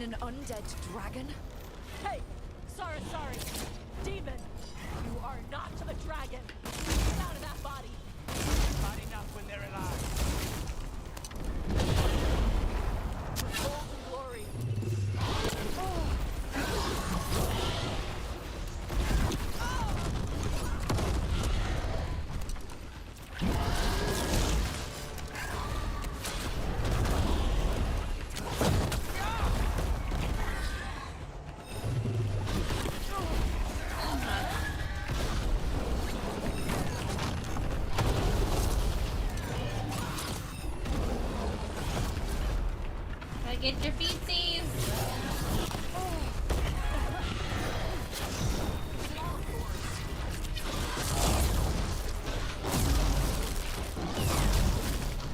an undead dragon? Hey! Sorry. Demon! You are not a dragon! Get out of that body! Not enough when they're alive. For golden glory! Get your feetsies!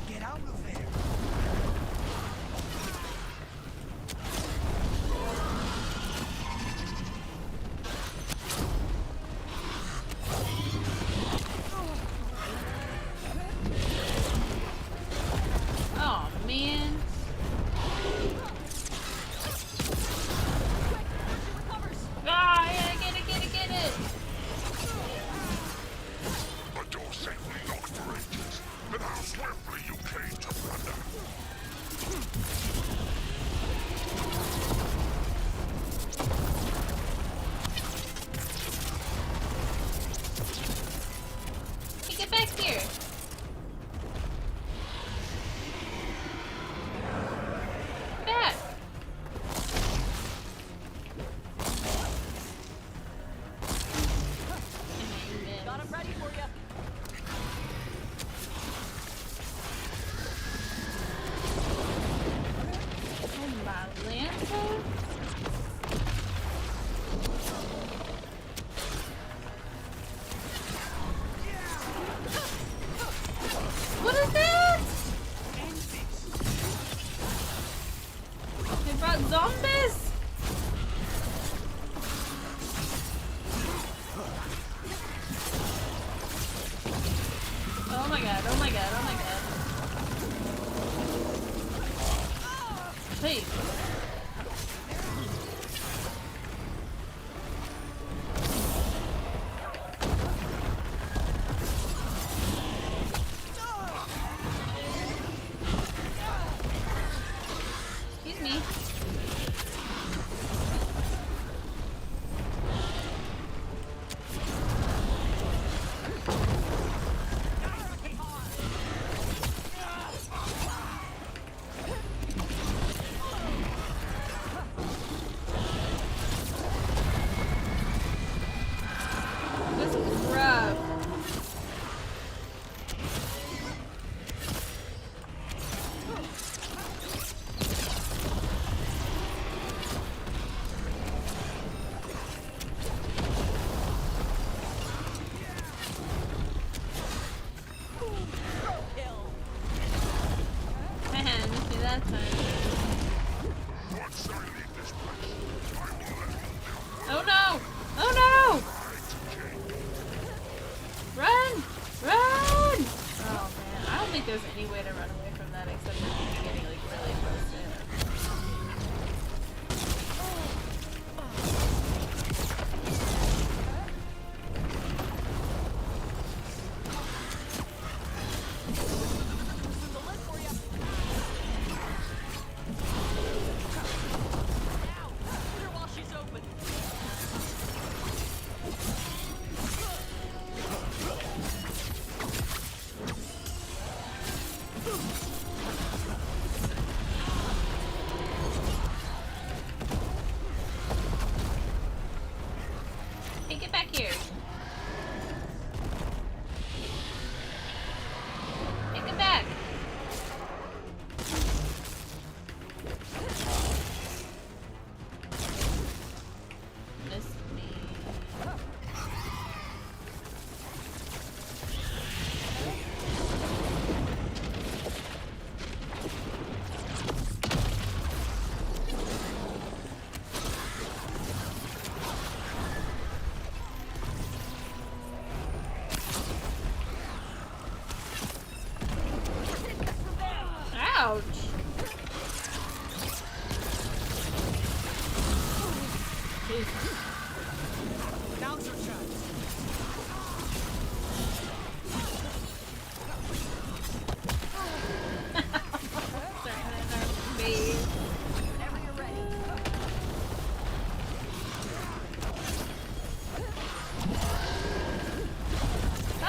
Get out of there. Oh man. Ah, yeah, get it! A door safely locked for ages, and how swiftly you came to plunder. Hey, get back here! Back! Got him ready for you! And my lantern? What is that? They brought zombies? Oh my god. Please. Excuse me. This is rough. Man, missed me that time. Once I leave this place, I will let you know. Oh no! Oh no! Run! Run! Oh man, I don't think there's any way to run away from that except for getting like really close to him. The lid for you! Now! Shoot her while she's open!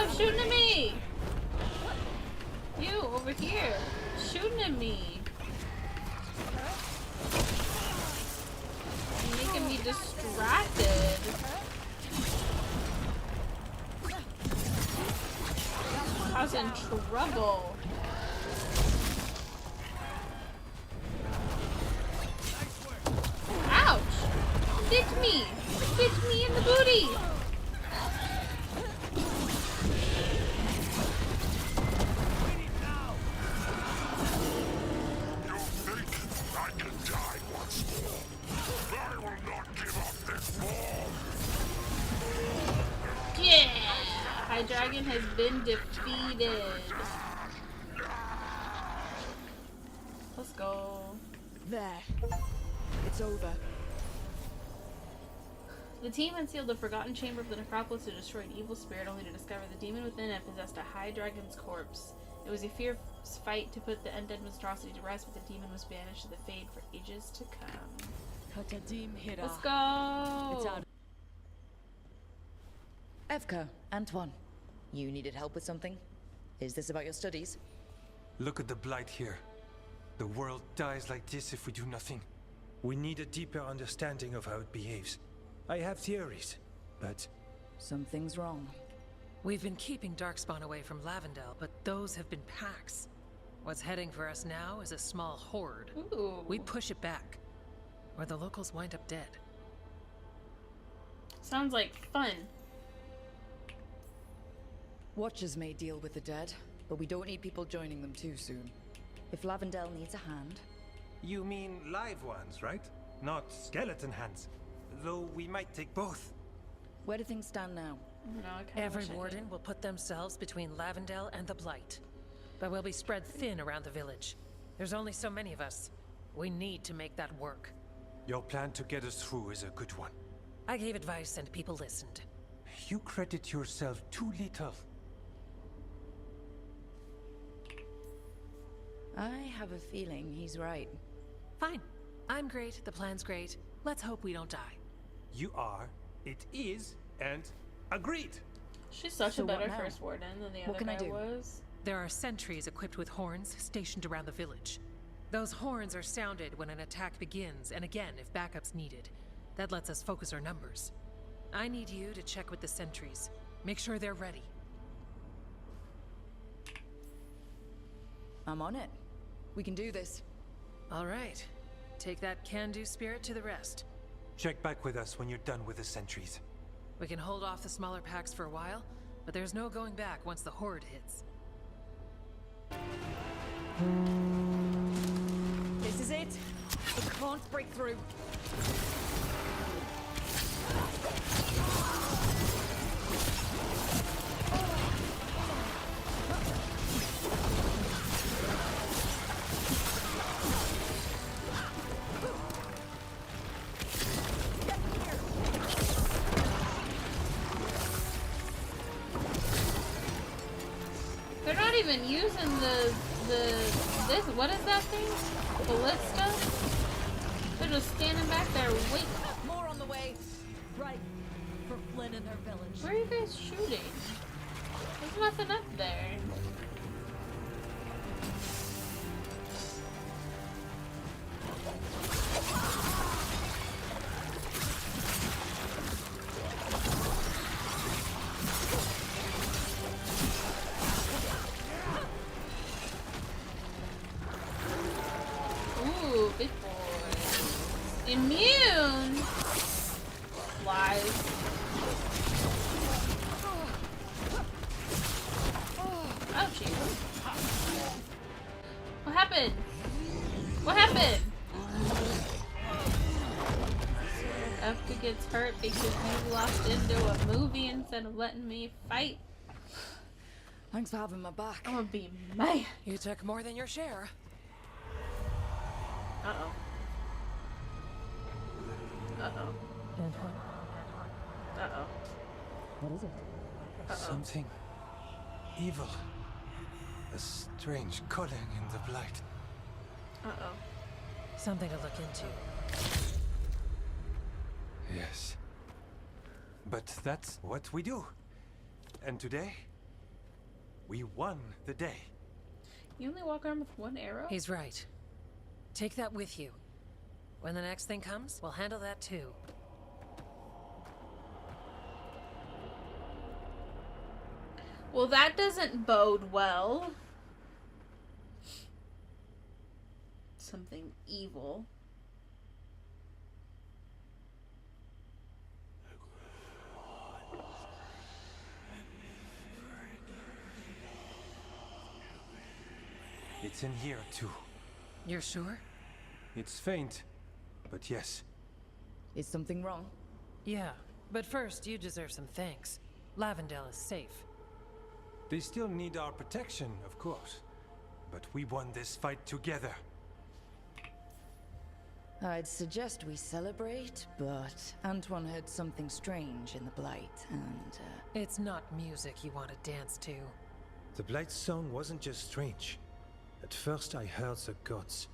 Stop shooting at me! You, over here. Shooting at me. You're making me distracted. Causing trouble. Ouch! Hit me! Hit me in the booty! I can die once more. I will not give up this war. Yeah! High Dragon has been defeated. Let's go. There. It's over. The team unsealed the forgotten chamber of the necropolis to destroy an evil spirit, only to discover the demon within it possessed a high dragon's corpse. It was a fierce fight to put the undead monstrosity to rest, but the demon was banished to the fade for ages to come. Let's go! It's out. Evka, Antoine, you needed help with something? Is this about your studies? Look at the blight here. The world dies like this if we do nothing. We need a deeper understanding of how it behaves. I have theories, but... Something's wrong. We've been keeping Darkspawn away from Lavendel, but those have been packs. What's heading for us now is a small horde. Ooh. We push it back, or the locals wind up dead. Sounds like fun. Watchers may deal with the dead, but we don't need people joining them too soon. If Lavendel needs a hand... You mean live ones, right? Not skeleton hands. Though we might take both. Where do things stand now? No, I kinda Every wish I warden will put themselves between Lavendel and the Blight. But we'll be spread thin around the village. There's only so many of us. We need to make that work. Your plan to get us through is a good one. I gave advice and people listened. You credit yourself too little. I have a feeling he's right. Fine. I'm great, the plan's great. Let's hope we don't die. You are, it is, and agreed. She's such So a what better now? first warden than the What other can I guy do? was. There are sentries equipped with horns stationed around the village. Those horns are sounded when an attack begins, and again if backup's needed. That lets us focus our numbers. I need you to check with the sentries. Make sure they're ready. I'm on it. We can do this. All right. Take that can-do spirit to the rest. Check back with us when you're done with the sentries. We can hold off the smaller packs for a while, but there's no going back once the horde hits. This is it. It can't break through. They're not even using this, what is that thing? Ballista? They're just standing back there waiting. More on the way. Right. For Flynn and their village. Where are you guys shooting? There's nothing up there. Ooh, big boy. Immune! Lies. Ouchie. What happened? What happened? Efka gets hurt because you lost into a movie instead of letting me fight. Thanks for having my back. I'm gonna be mad. You took more than your share. Uh-oh. Uh-oh. Uh-oh. What is it? Something evil. A strange calling in the blight. Uh-oh. Something to look into. Yes. But that's what we do. And today, We won the day. You only walk around with one arrow? He's right. Take that with you. When the next thing comes, we'll handle that too. Well, that doesn't bode well. Something evil. It's in here too. You're sure? It's faint, but yes. Is something wrong? Yeah, but first you deserve some thanks. Lavendel is safe. They still need our protection, of course. But we won this fight together. I'd suggest we celebrate, but Antoine heard something strange in the Blight, and, It's not music you want to dance to. The Blight's song wasn't just strange. At first I heard the gods.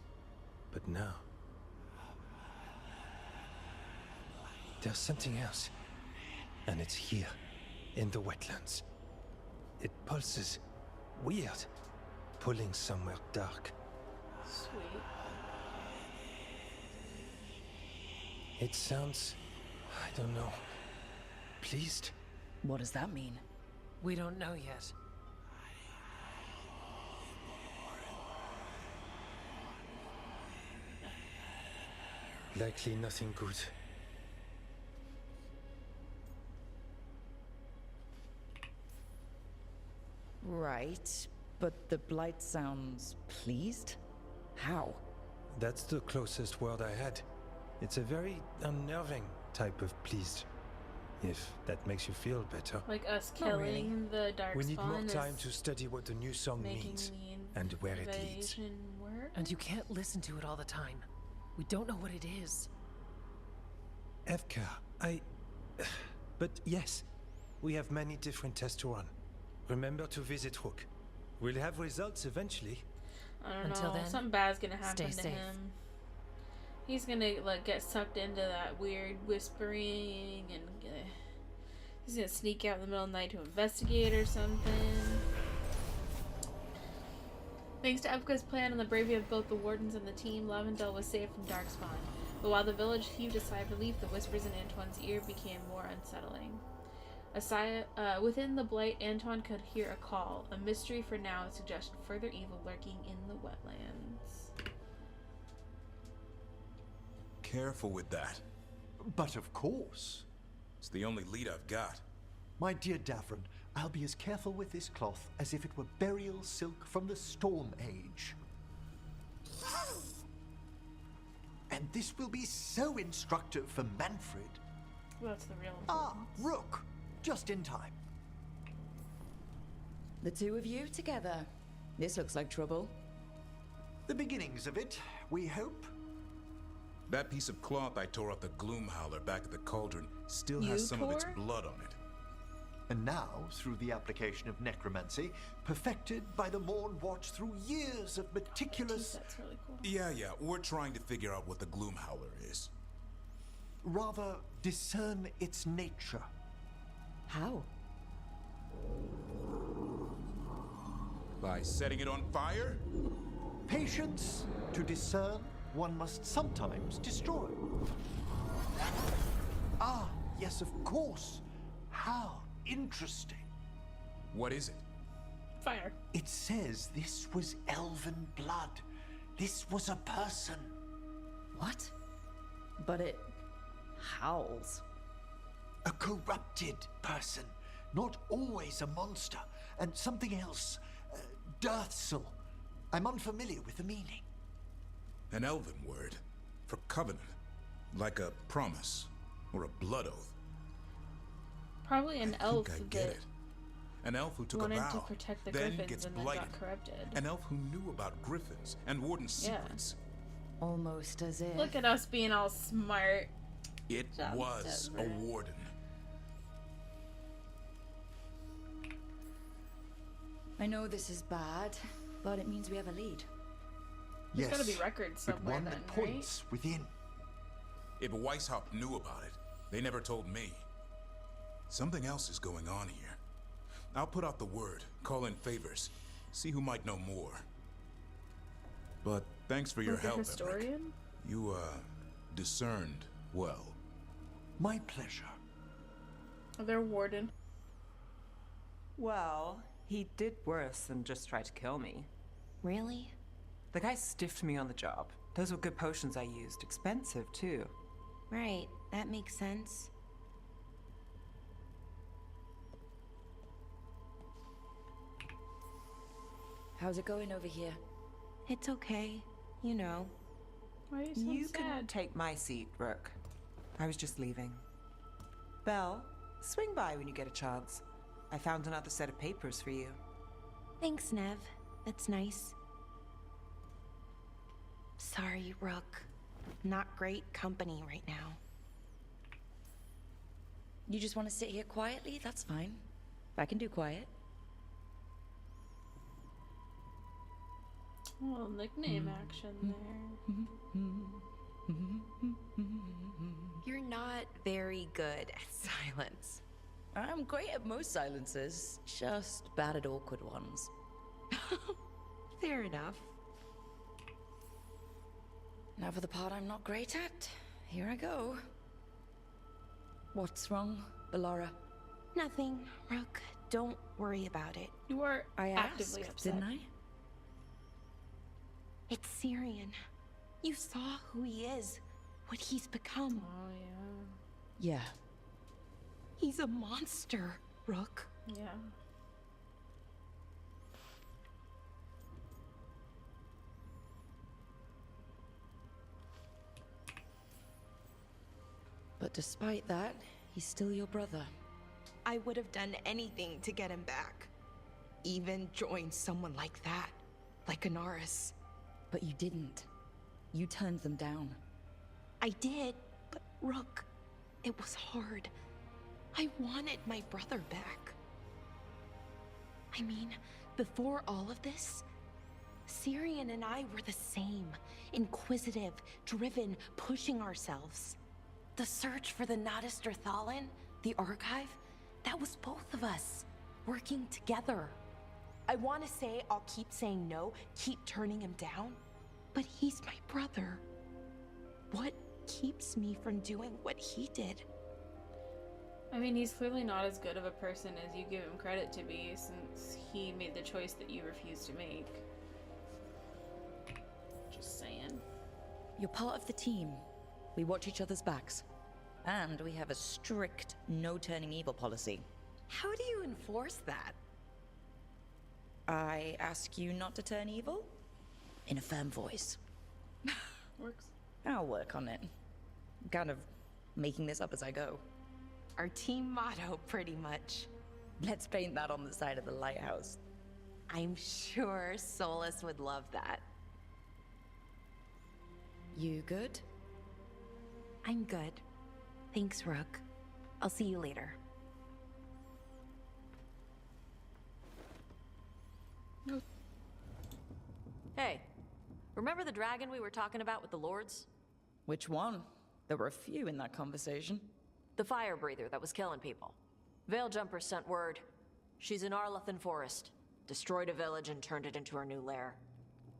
But now... there's something else. And it's here, in the wetlands. It pulses. Weird. Pulling somewhere dark. Sweet. It sounds... I don't know. Pleased? what does that mean? We don't know yet. Likely nothing good. Right, but the Blight sounds pleased? How? That's the closest word I had. It's a very unnerving type of pleased. If that makes you feel better. Like us Not killing really. the darkspawn. We need more time to study what the new song making means the and where it leads. invasion work. And you can't listen to it all the time. We don't know what it is. Evka, But yes, we have many different tests to run. Remember to visit Rook. We'll have results eventually. I don't Until know. then, Something bad's gonna happen stay to safe. him. He's gonna like get sucked into that weird whispering, and he's gonna sneak out in the middle of the night to investigate or something. Thanks to Evka's plan and the bravery of both the wardens and the team, Lavendel was saved from Darkspawn. But while the village heaved a sigh of relief, the whispers in Antoine's ear became more unsettling. Within the Blight, Antoine could hear a call, a mystery for now, and suggested further evil lurking in the wetlands. Careful with that. But of course. It's the only lead I've got. My dear Davron, I'll be as careful with this cloth as if it were burial silk from the Storm Age. And this will be so instructive for Manfred. Well, that's the real Ah, importance. Rook! Just in time. The two of you together. This looks like trouble. The beginnings of it, we hope. That piece of cloth I tore off the Gloom Howler back at the cauldron still You has some of its tore? blood on it. And now, through the application of necromancy, perfected by the Morn Watch through years of meticulous, That's really cool. Yeah, we're trying to figure out what the Gloom Howler is. rather discern its nature. How? By setting it on fire? Patience, to discern, one must sometimes destroy. Ah, yes, of course. How interesting. What is it? Fire. It says this was elven blood. This was a person. What? But it howls. A corrupted person. Not always a monster. And something else. Dirthsel. I'm unfamiliar with the meaning. An elven word for covenant. Like a promise or a blood oath. Probably an I elf think I get that it. An elf who took a wanted vow, to protect the then griffins gets and then blighted. got corrupted. An elf who knew about griffins and warden's Yeah. secrets. Almost as if. Look at us being all smart. It Job was a done. warden. I know this is bad, but it means we have a lead. There's Yes, gotta be records but somewhere one then, that right? points within. If Weishaupt knew about it, they never told me. Something else is going on here. I'll put out the word, call in favors, see who might know more. But thanks for your Like a help, historian? Emmerich. You, discerned well. My pleasure. They're warden. Well, he did worse than just try to kill me. Really? The guy stiffed me on the job. Those were good potions I used. Expensive, too. Right, that makes sense. How's it going over here? It's okay. You know. Why are you so You sad? can take my seat, Rook. I was just leaving. Belle, swing by when you get a chance. I found another set of papers for you. Thanks, Nev. That's nice. Sorry, Rook. Not great company right now. You just want to sit here quietly? That's fine. I can do quiet. Well, nickname action there. You're not very good at silence. I'm great at most silences, just bad at awkward ones. Fair enough. Now for the part I'm not great at. Here I go. What's wrong, Bellara? Nothing, Rook. Don't worry about it. You are I actively asked, upset. didn't I? It's Syrian. You saw who he is, what he's become. Oh, Yeah. He's a monster, Rook. yeah. Yeah. But despite that, he's still your brother. I would have done anything to get him back. Even join someone like that, like Anaris. But you didn't. You turned them down. I did, but Rook, it was hard. I wanted my brother back. I mean, before all of this, Syrian and I were the same. Inquisitive, driven, pushing ourselves. The search for the Nadister Thalin, the archive, that was both of us, working together. I want to say I'll keep saying no, keep turning him down, but he's my brother. What keeps me from doing what he did? I mean, he's clearly not as good of a person as you give him credit to be, since he made the choice that you refused to make. Just saying. You're part of the team. We watch each other's backs. And we have a strict no turning evil policy. How do you enforce that? I ask you not to turn evil? In a firm voice. Works. I'll work on it. I'm kind of making this up as I go. Our team motto, pretty much. Let's paint that on the side of the lighthouse. I'm sure Solus would love that. You good? I'm good. Thanks, Rook. I'll see you later. Hey, remember the dragon we were talking about with the lords? Which one? There were a few in that conversation. The fire breather that was killing people. Veiljumpers sent word. She's in Arlathan Forest. Destroyed a village and turned it into her new lair.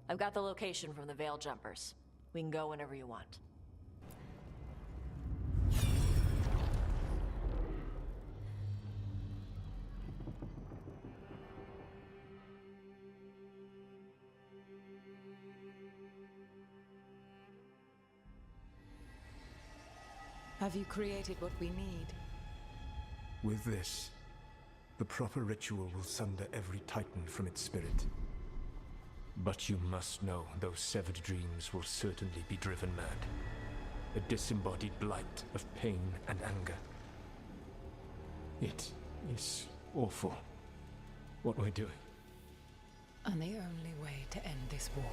I've got the location from the Veiljumpers. We can go whenever you want. Have you created what we need? With this, the proper ritual will sunder every titan from its spirit. But you must know those severed dreams will certainly be driven mad. A disembodied blight of pain and anger. It is awful what we're doing. And the only way to end this war.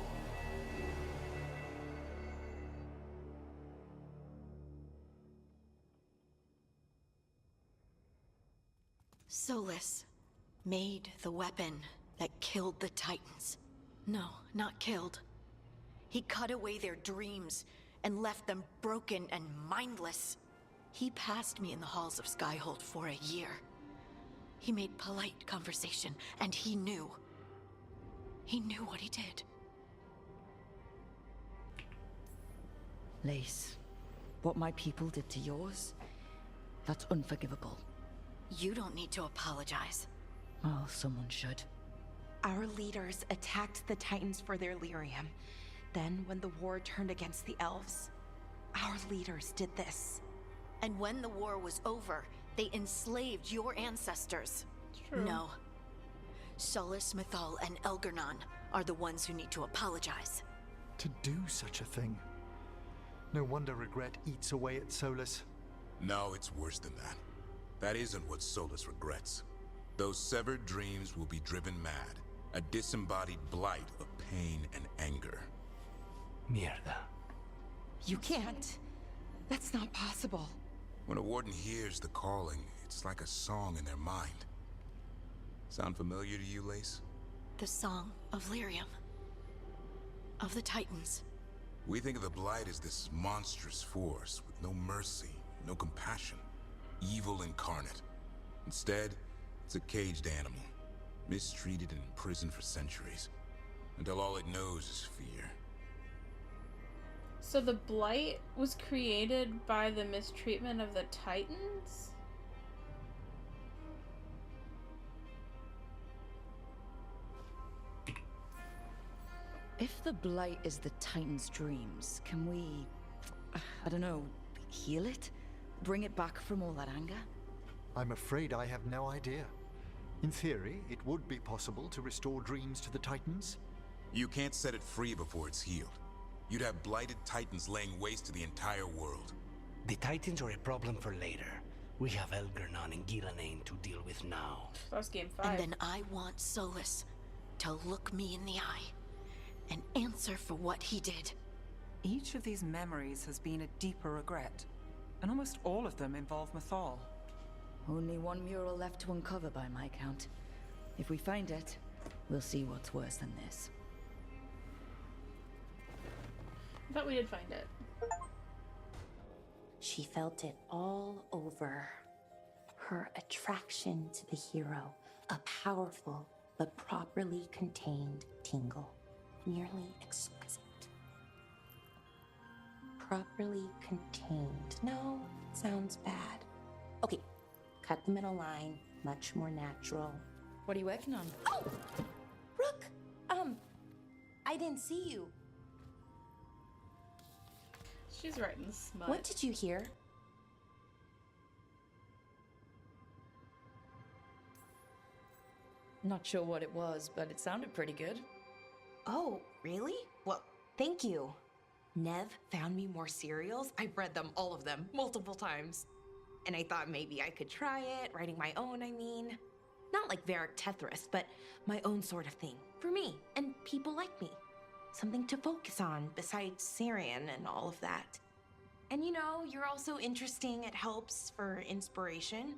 Solus made the weapon that killed the Titans. No, not killed. He cut away their dreams and left them broken and mindless. He passed me in the halls of Skyhold for a year. He made polite conversation, and he knew. He knew what he did. Lace, what my people did to yours, that's unforgivable. You don't need to apologize. Well, someone should. Our leaders attacked the Titans for their lyrium. Then, when the war turned against the elves, our leaders did this. And when the war was over, they enslaved your ancestors. True. No. Solus, Mythal, and Elgernon are the ones who need to apologize. To do such a thing. No wonder regret eats away at Solus. No, it's worse than that. That isn't what Solus regrets. Those severed dreams will be driven mad. A disembodied blight of pain and anger. Mierda. You can't. That's not possible. When a warden hears the calling, it's like a song in their mind. Sound familiar to you, Lace? The song of Lyrium. Of the Titans. We think of the Blight as this monstrous force with no mercy, no compassion. Evil incarnate. Instead, it's a caged animal. Mistreated and imprisoned for centuries. Until all it knows is fear. So the Blight was created by the mistreatment of the Titans? If the Blight is the Titan's dreams, can we, I don't know, heal it? Bring it back from all that anger? I'm afraid I have no idea. In theory, it would be possible to restore dreams to the Titans. You can't set it free before it's healed. You'd have blighted Titans laying waste to the entire world. The Titans are a problem for later. We have Elgernon and Gillanane to deal with now. That was game 5. And then I want Solus to look me in the eye and answer for what he did. Each of these memories has been a deeper regret, and almost all of them involve Mythal. Only one mural left to uncover by my count. If we find it, we'll see what's worse than this. I thought we did find it. She felt it all over. Her attraction to the hero, a powerful but properly contained tingle. Nearly exquisite. Properly contained. No, sounds bad. Okay, cut the middle line. Much more natural. What are you working on? Oh! Rook! I didn't see you. She's writing smut. What did you hear? Not sure what it was, but it sounded pretty good. Oh, really? Well, thank you. Nev found me more serials. I've read them, all of them, multiple times. And I thought maybe I could try it, writing my own, I mean. Not like Varric Tethris, but my own sort of thing. For me, and people like me. Something to focus on, besides Syrian and all of that. And you know, you're also interesting, it helps for inspiration.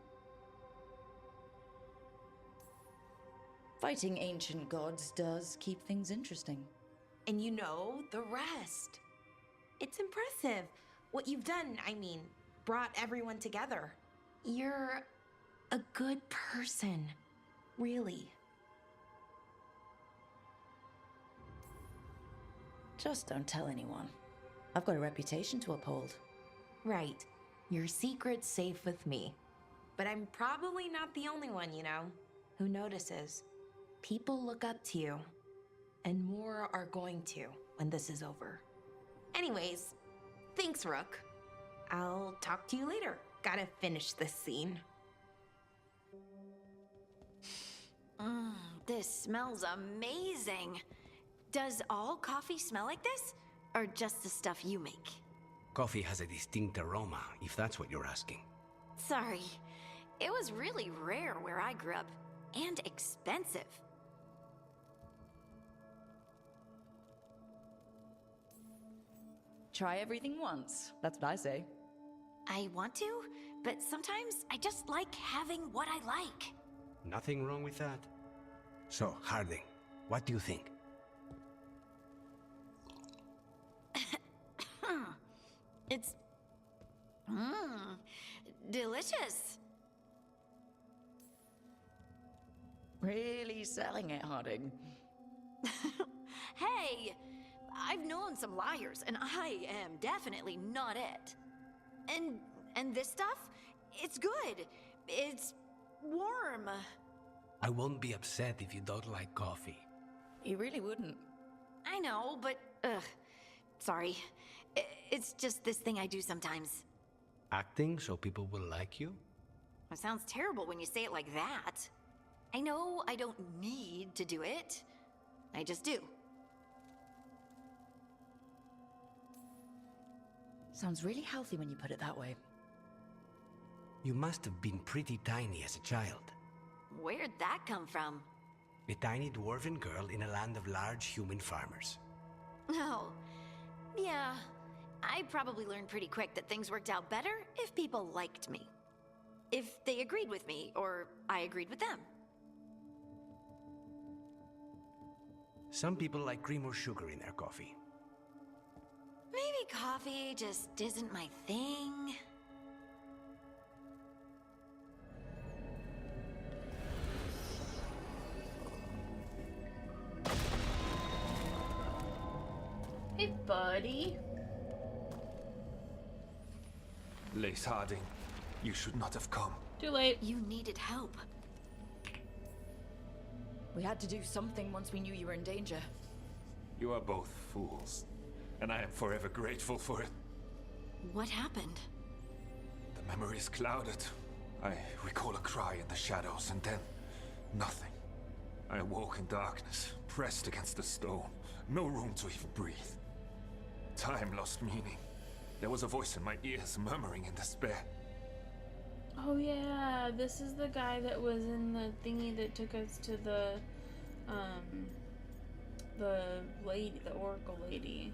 Fighting ancient gods does keep things interesting. And you know the rest. It's impressive. What you've done, I mean, brought everyone together. You're a good person. Really. Just don't tell anyone. I've got a reputation to uphold. Right. Your secret's safe with me. But I'm probably not the only one, you know, who notices. People look up to you. And more are going to when this is over. Anyways, thanks, Rook. I'll talk to you later. Gotta finish this scene. This smells amazing. Does all coffee smell like this? Or just the stuff you make? Coffee has a distinct aroma, if that's what you're asking. Sorry. It was really rare where I grew up. And expensive. Try everything once. That's what I say. I want to, but sometimes I just like having what I like. Nothing wrong with that. So, Harding, what do you think? It's... delicious. Really selling it, Harding. Hey, I've known some liars, and I am definitely not it. And this stuff, it's good. It's warm. I won't be upset if you don't like coffee. You really wouldn't. I know, but sorry. It's just this thing I do sometimes. Acting so people will like you? It sounds terrible when you say it like that. I know I don't need to do it. I just do. Sounds really healthy when you put it that way. You must have been pretty tiny as a child. Where'd that come from? A tiny dwarven girl in a land of large human farmers. Oh, yeah. I probably learned pretty quick that things worked out better if people liked me. If they agreed with me, or I agreed with them. Some people like cream or sugar in their coffee. Maybe coffee just isn't my thing. Hey, buddy. Lace Harding, you should not have come. Too late. You needed help. We had to do something once we knew you were in danger. You are both fools, and I am forever grateful for it. What happened? The memory is clouded. I recall a cry in the shadows, and then nothing. I awoke in darkness, pressed against the stone. No room to even breathe. Time lost meaning. There was a voice in my ears murmuring in despair. Oh yeah, this is the guy that was in the thingy that took us to the lady, the Oracle lady.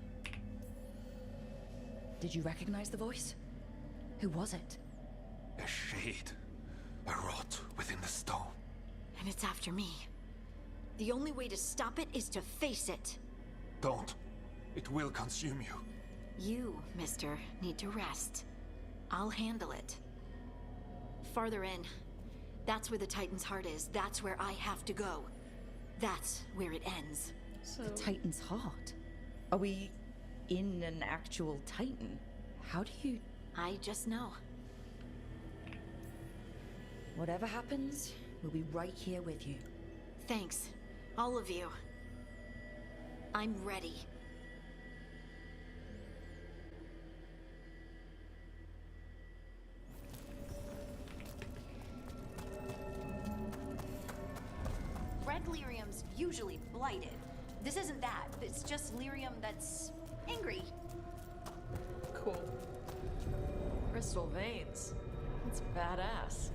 Did you recognize the voice? Who was it? A shade. A rot within the stone. And it's after me. The only way to stop it is to face it. Don't. It will consume you. You, mister, need to rest. I'll handle it. Farther in. That's where the Titan's heart is. That's where I have to go. That's where it ends. The Titan's heart? Are we in an actual Titan? How do you... I just know. Whatever happens, we'll be right here with you. Thanks. All of you. I'm ready. Red lyrium's usually blighted. This isn't that. It's just lyrium that's angry. Cool. Crystal veins. That's badass.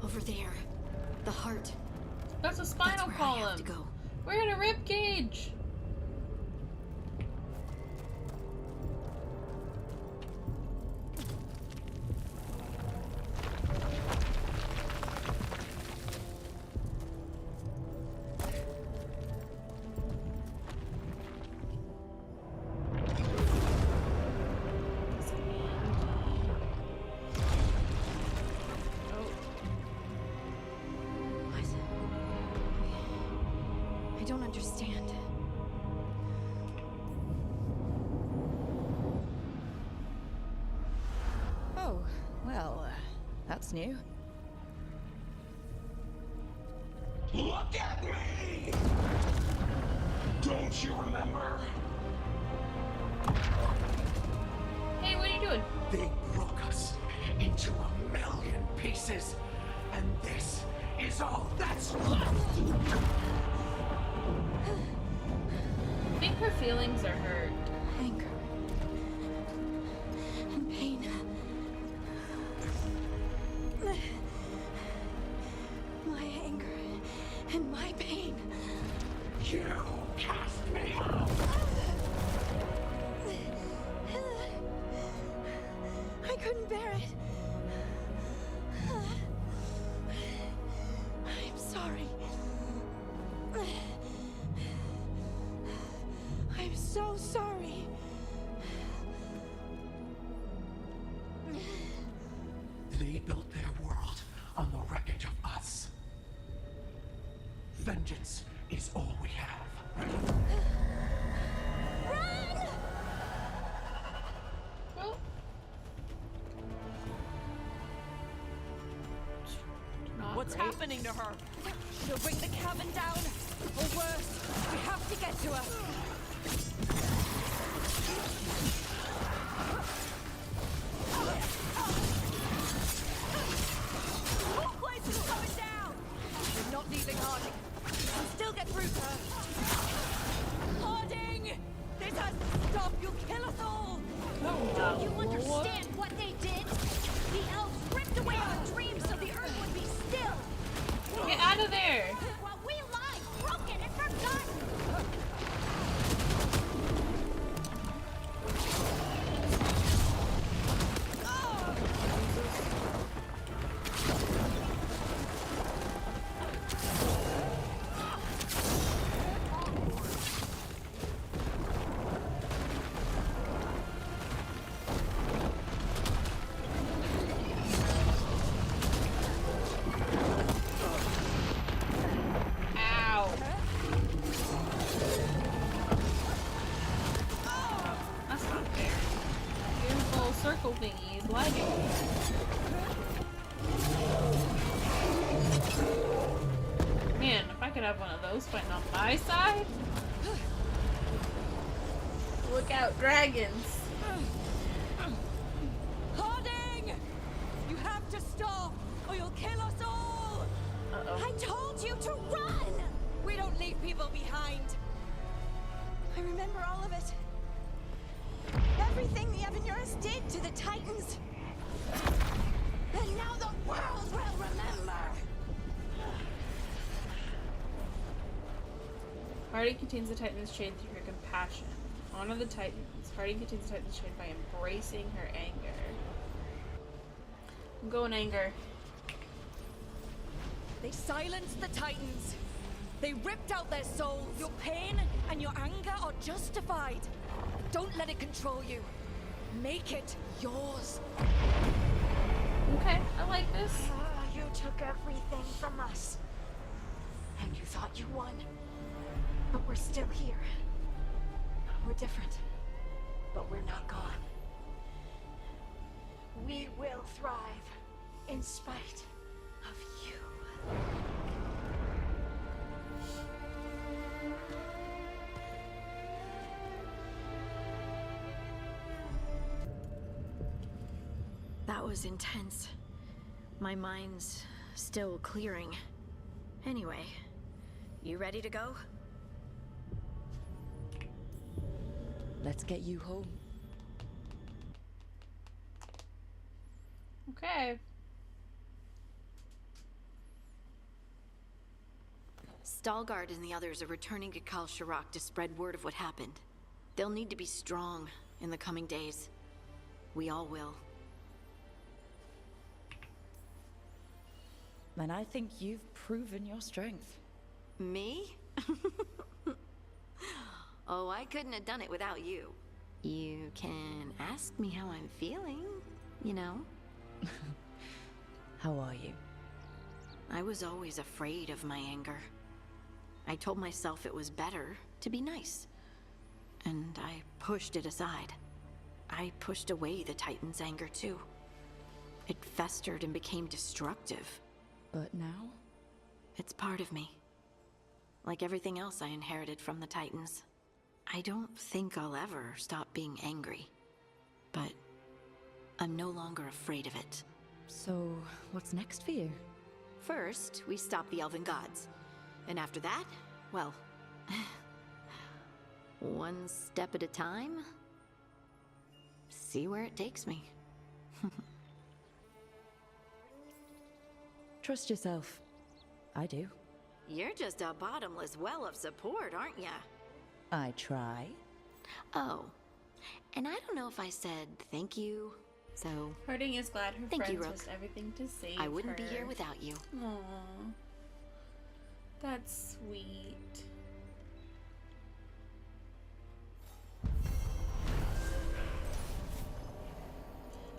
Over there. The heart. That's a spinal That's where I have column. to go. We're in a rib cage. I don't understand. Oh, well, that's new. Look at me! Don't you remember? Hey, what are you doing? They broke us into 1,000,000 pieces, and this is all that's left! I think her feelings are hurt. Anger. And pain. My anger and my pain. You cast me out! I couldn't bear it. I'm sorry. I'm so sorry. They built their world on the wreckage of us. Vengeance is all we have. Well, not What's great. happening to her? She'll bring the cabin down, or worse, we have to get to her. The whole place is coming down. We're not leaving Harding. We can still get through to her. Harding! This has to stop. You'll kill us all. Oh, You understand what they did? The elves ripped away our dreams so the earth would be still. get out of there! While we lie, broken and forgotten. Ow! That's not fair. Your little circle thingy is lagging. Man, if I could have one of those fighting on my side. Look out, dragons! Harding! You have to stop, or you'll kill us all. Uh-oh. I told you to run! We don't leave people behind. I remember all of it. Everything the Avenurus did to the Titans. And now the world will remember. Harding contains the Titan's chain through her compassion. Honor the Titans. Harding contains the Titan's chain by embracing her anger. I'm going anger. They silenced the Titans. They ripped out their souls. Your pain and your anger are justified. Don't let it control you. Make it yours. Okay, I like this. You took everything from us. And you thought you won. But we're still here. We're different. But we're not gone. We will thrive in spite of you. That was intense. My mind's still clearing. Anyway, you ready to go? Let's get you home. Okay. Veilguard and the others are returning to Kal Shirak to spread word of what happened. They'll need to be strong in the coming days. We all will. And I think you've proven your strength. Me? Oh, I couldn't have done it without you. You can ask me how I'm feeling, you know? How are you? I was always afraid of my anger. I told myself it was better to be nice. And I pushed it aside. I pushed away the Titan's anger too. It festered and became destructive. But now? It's part of me. Like everything else I inherited from the Titans. I don't think I'll ever stop being angry. But I'm no longer afraid of it. So, what's next for you? First, we stop the Elven Gods. And after that, well... one step at a time. See where it takes me. Trust yourself. I do. You're just a bottomless well of support, aren't ya? I try. Oh, and I don't know if I said thank you, so... Harding is glad her Thank you, friends Rook. risked everything to save her. I wouldn't be here without you. Aww. That's sweet.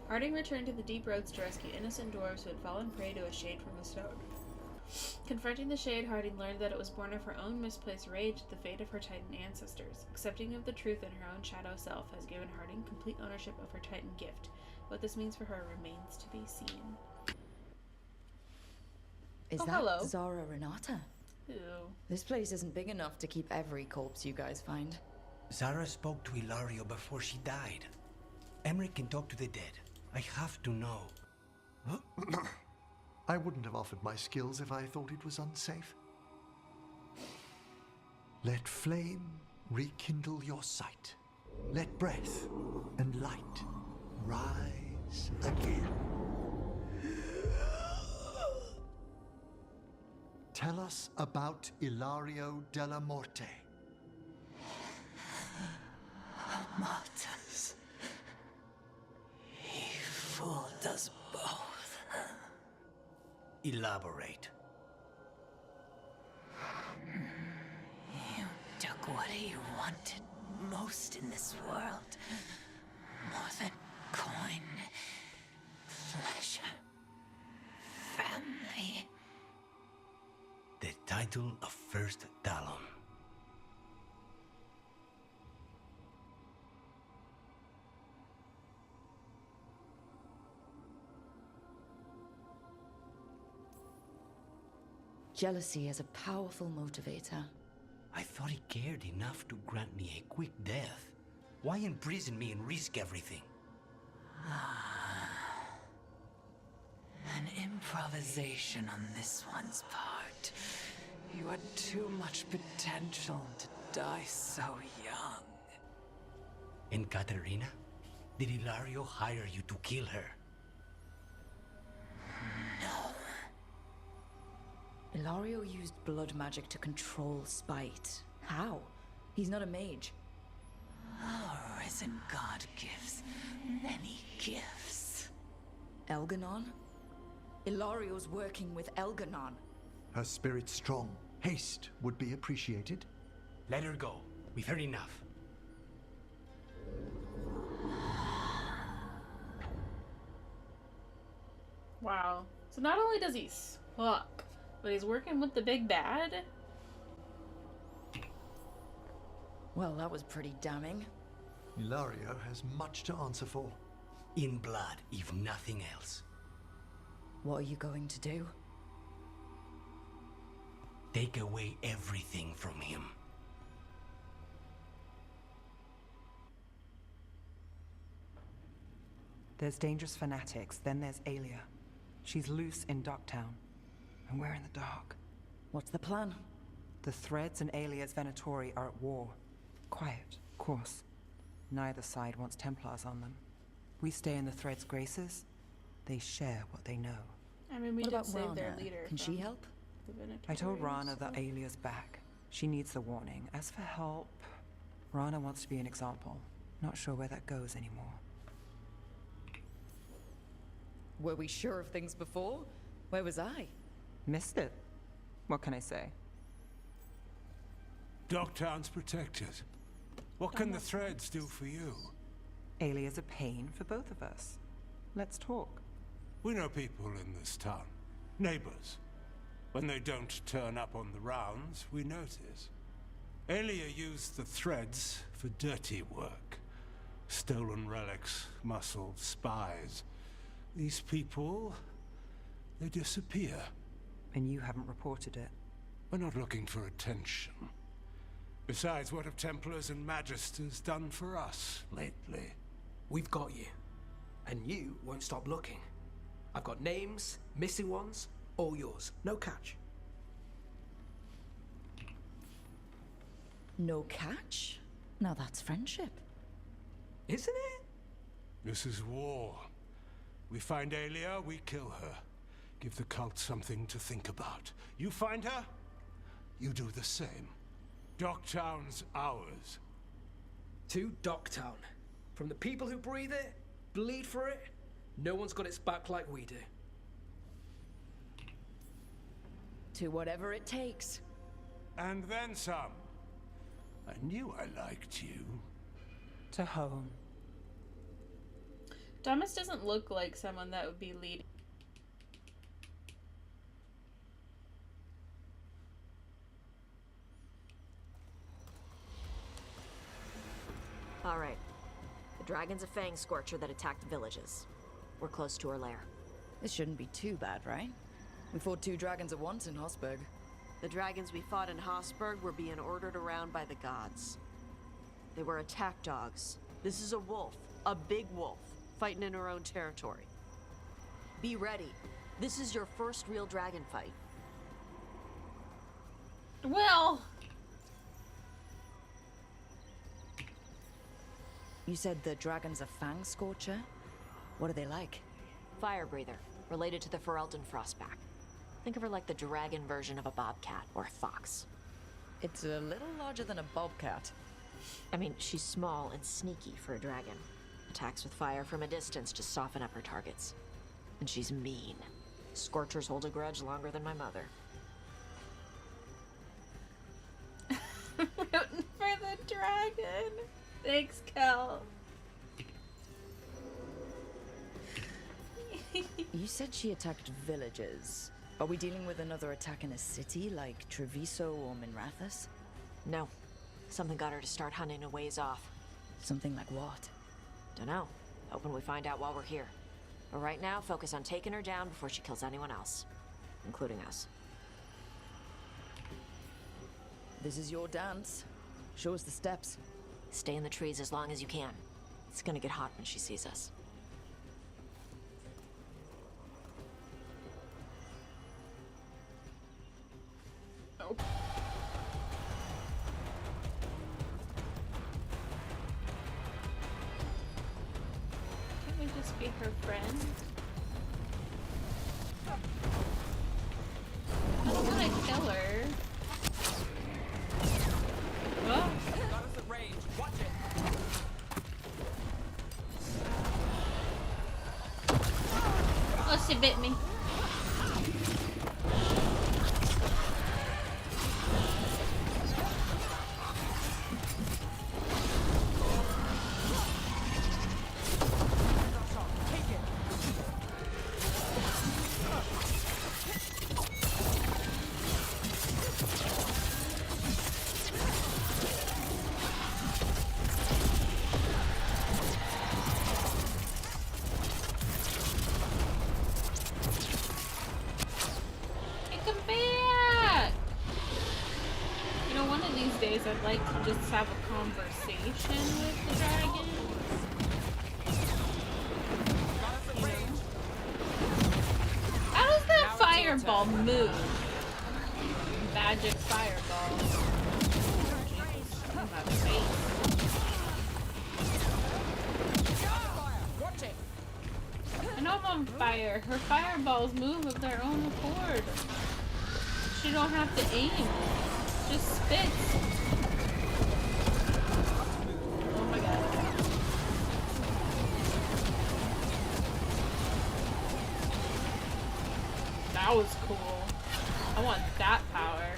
Harding returned to the deep roads to rescue innocent dwarves who had fallen prey to a shade from the stone. Confronting the Shade, Harding learned that it was born of her own misplaced rage at the fate of her Titan ancestors. Accepting of the truth in her own shadow self has given Harding complete ownership of her Titan gift. What this means for her remains to be seen. Is that hello. Zara Renata? Ew. This place isn't big enough to keep every corpse you guys find. Zara spoke to Ilario before she died. Emmerich can talk to the dead. I have to know. I wouldn't have offered my skills if I thought it was unsafe. Let flame rekindle your sight. Let breath and light rise again. Tell us about Ilario della Morte. Martyrs. He fooled us both. Elaborate. You took what he wanted most in this world. More than coin, pleasure, family. The title of First Talon. Jealousy is a powerful motivator. I thought he cared enough to grant me a quick death. Why imprison me and risk everything? An improvisation on this one's part. You had too much potential to die so young. And Katerina? Did Ilario hire you to kill her? Ilario used blood magic to control spite. How? He's not a mage. Our risen god gives many gifts. Elganon? Ilario's working with Elganon. Her spirit strong. Haste would be appreciated. Let her go. We've heard enough. Wow. So not only does he suck, but he's working with the big bad? Well, that was pretty damning. Ilario has much to answer for. In blood, if nothing else. What are you going to do? Take away everything from him. There's dangerous fanatics, then there's Aelia. She's loose in Docktown, and we're in the dark. What's the plan? The Threads and Aelia's Venatori are at war. Quiet, of course. Neither side wants Templars on them. We stay in the Threads' graces. They share what they know. I mean, we What did about save their Rana? leader. Can she help? I told Rana that Aelia's back. She needs the warning. As for help, Rana wants to be an example. Not sure where that goes anymore. Were we sure of things before? Where was I? Missed it. What can I say? Docktown's protected. What can the Threads do for you? Aelia's a pain for both of us. Let's talk. We know people in this town. Neighbors. When they don't turn up on the rounds, we notice. Aelia used the Threads for dirty work. Stolen relics, muscled spies. These people, they disappear. And you haven't reported it. We're not looking for attention. Besides, what have Templars and Magisters done for us lately? We've got you. And you won't stop looking. I've got names, missing ones, all yours. No catch. No catch? Now that's friendship. Isn't it? This is war. We find Aelia, we kill her. Give the cult something to think about. You find her, you do the same. Docktown's ours. To Docktown. From the people who breathe it, bleed for it, no one's got its back like we do. To whatever it takes. And then some. I knew I liked you. To home. Thomas doesn't look like someone that would be leading. Alright. The dragon's a fang scorcher that attacked villages. We're close to her lair. This shouldn't be too bad, right? We fought 2 dragons at once in Hosberg. The dragons we fought in Hosberg were being ordered around by the gods. They were attack dogs. This is a wolf. A big wolf. Fighting in her own territory. Be ready. This is your first real dragon fight. Well... You said the dragon's a fang scorcher? What are they like? Fire breather. Related to the Ferelden frostback. Think of her like the dragon version of a bobcat or a fox. It's a little larger than a bobcat. I mean, she's small and sneaky for a dragon. Attacks with fire from a distance to soften up her targets. And she's mean. Scorchers hold a grudge longer than my mother. Rooting for the dragon. Thanks, Kel. You said she attacked villages. Are we dealing with another attack in a city like Treviso or Minrathous? No. Something got her to start hunting a ways off. Something like what? Dunno. Hoping we find out while we're here. But right now, focus on taking her down before she kills anyone else. Including us. This is your dance. Show us the steps. Stay in the trees as long as you can. It's gonna get hot when she sees us. Oh. Can't we just be her friend? I don't want to kill her. Oh. Got us at range. Watch it. Oh, she bit me. I'd like to just have a conversation with the dragon. How does that fireball move? Magic fireball. Oh, my face. I know I'm on fire. Her fireballs move of their own accord. She don't have to aim. Just spits. Oh my god. That was cool. I want that power.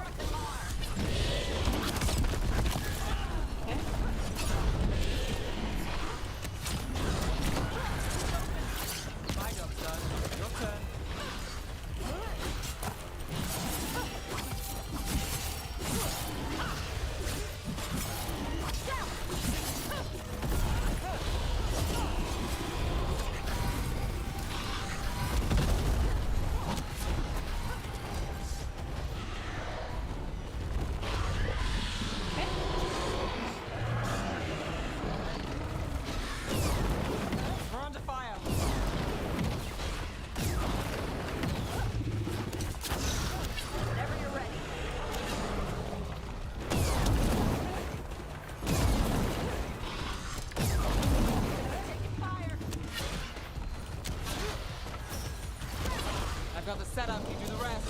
Okay. My job's done. Your turn. I've got the setup, you do the rest.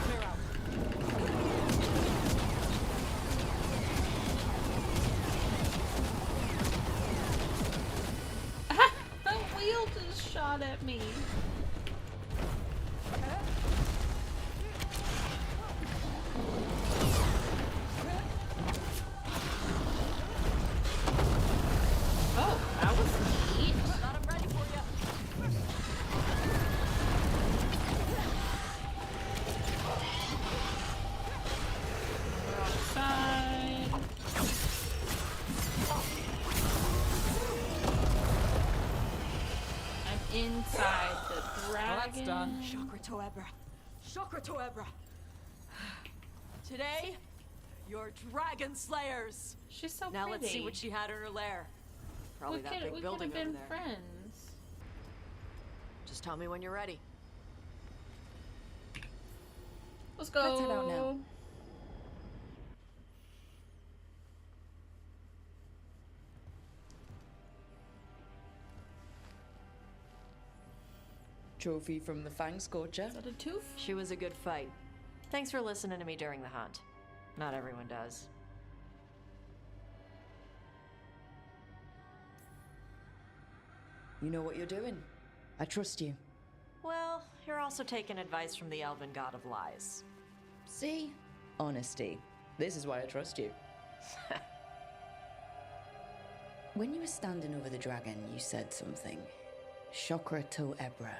Clear out. The wheel just shot at me. Oh, that was neat. inside the dragon. Well, that's done. Chakra to Ebra. Chakra to Ebra. Today, you're dragon slayers. She's so now pretty. Let's see what she had in her lair. Probably that big building we could have over been there. friends. Just tell me when you're ready. Let's go. Let's head out now. Trophy from the Fang Scorcher. Is that a tooth? She was a good fight. Thanks for listening to me during the hunt. Not everyone does. You know what you're doing. I trust you. Well, you're also taking advice from the elven god of lies. See? Honesty. This is why I trust you. When you were standing over the dragon, you said something. Chakra to Ebra.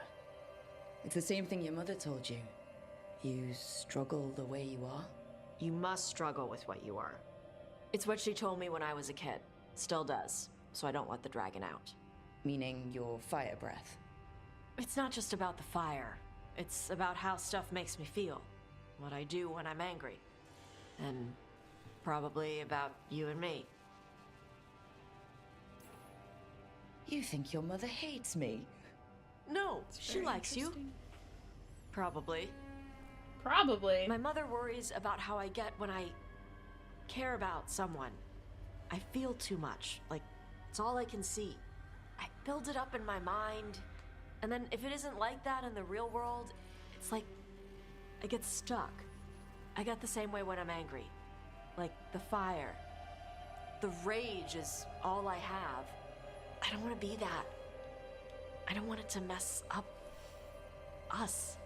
It's the same thing your mother told you. You struggle the way you are. You must struggle with what you are. It's what she told me when I was a kid. Still does. So I don't let the dragon out. Meaning your fire breath. It's not just about the fire. It's about how stuff makes me feel. What I do when I'm angry. And probably about you and me. You think your mother hates me? No, she likes you. Probably. Probably. My mother worries about how I get when I care about someone. I feel too much, like it's all I can see. I build it up in my mind, and then if it isn't like that in the real world, it's like I get stuck. I get the same way when I'm angry. Like the fire. The rage is all I have. I don't want to be that. I don't want it to mess up us.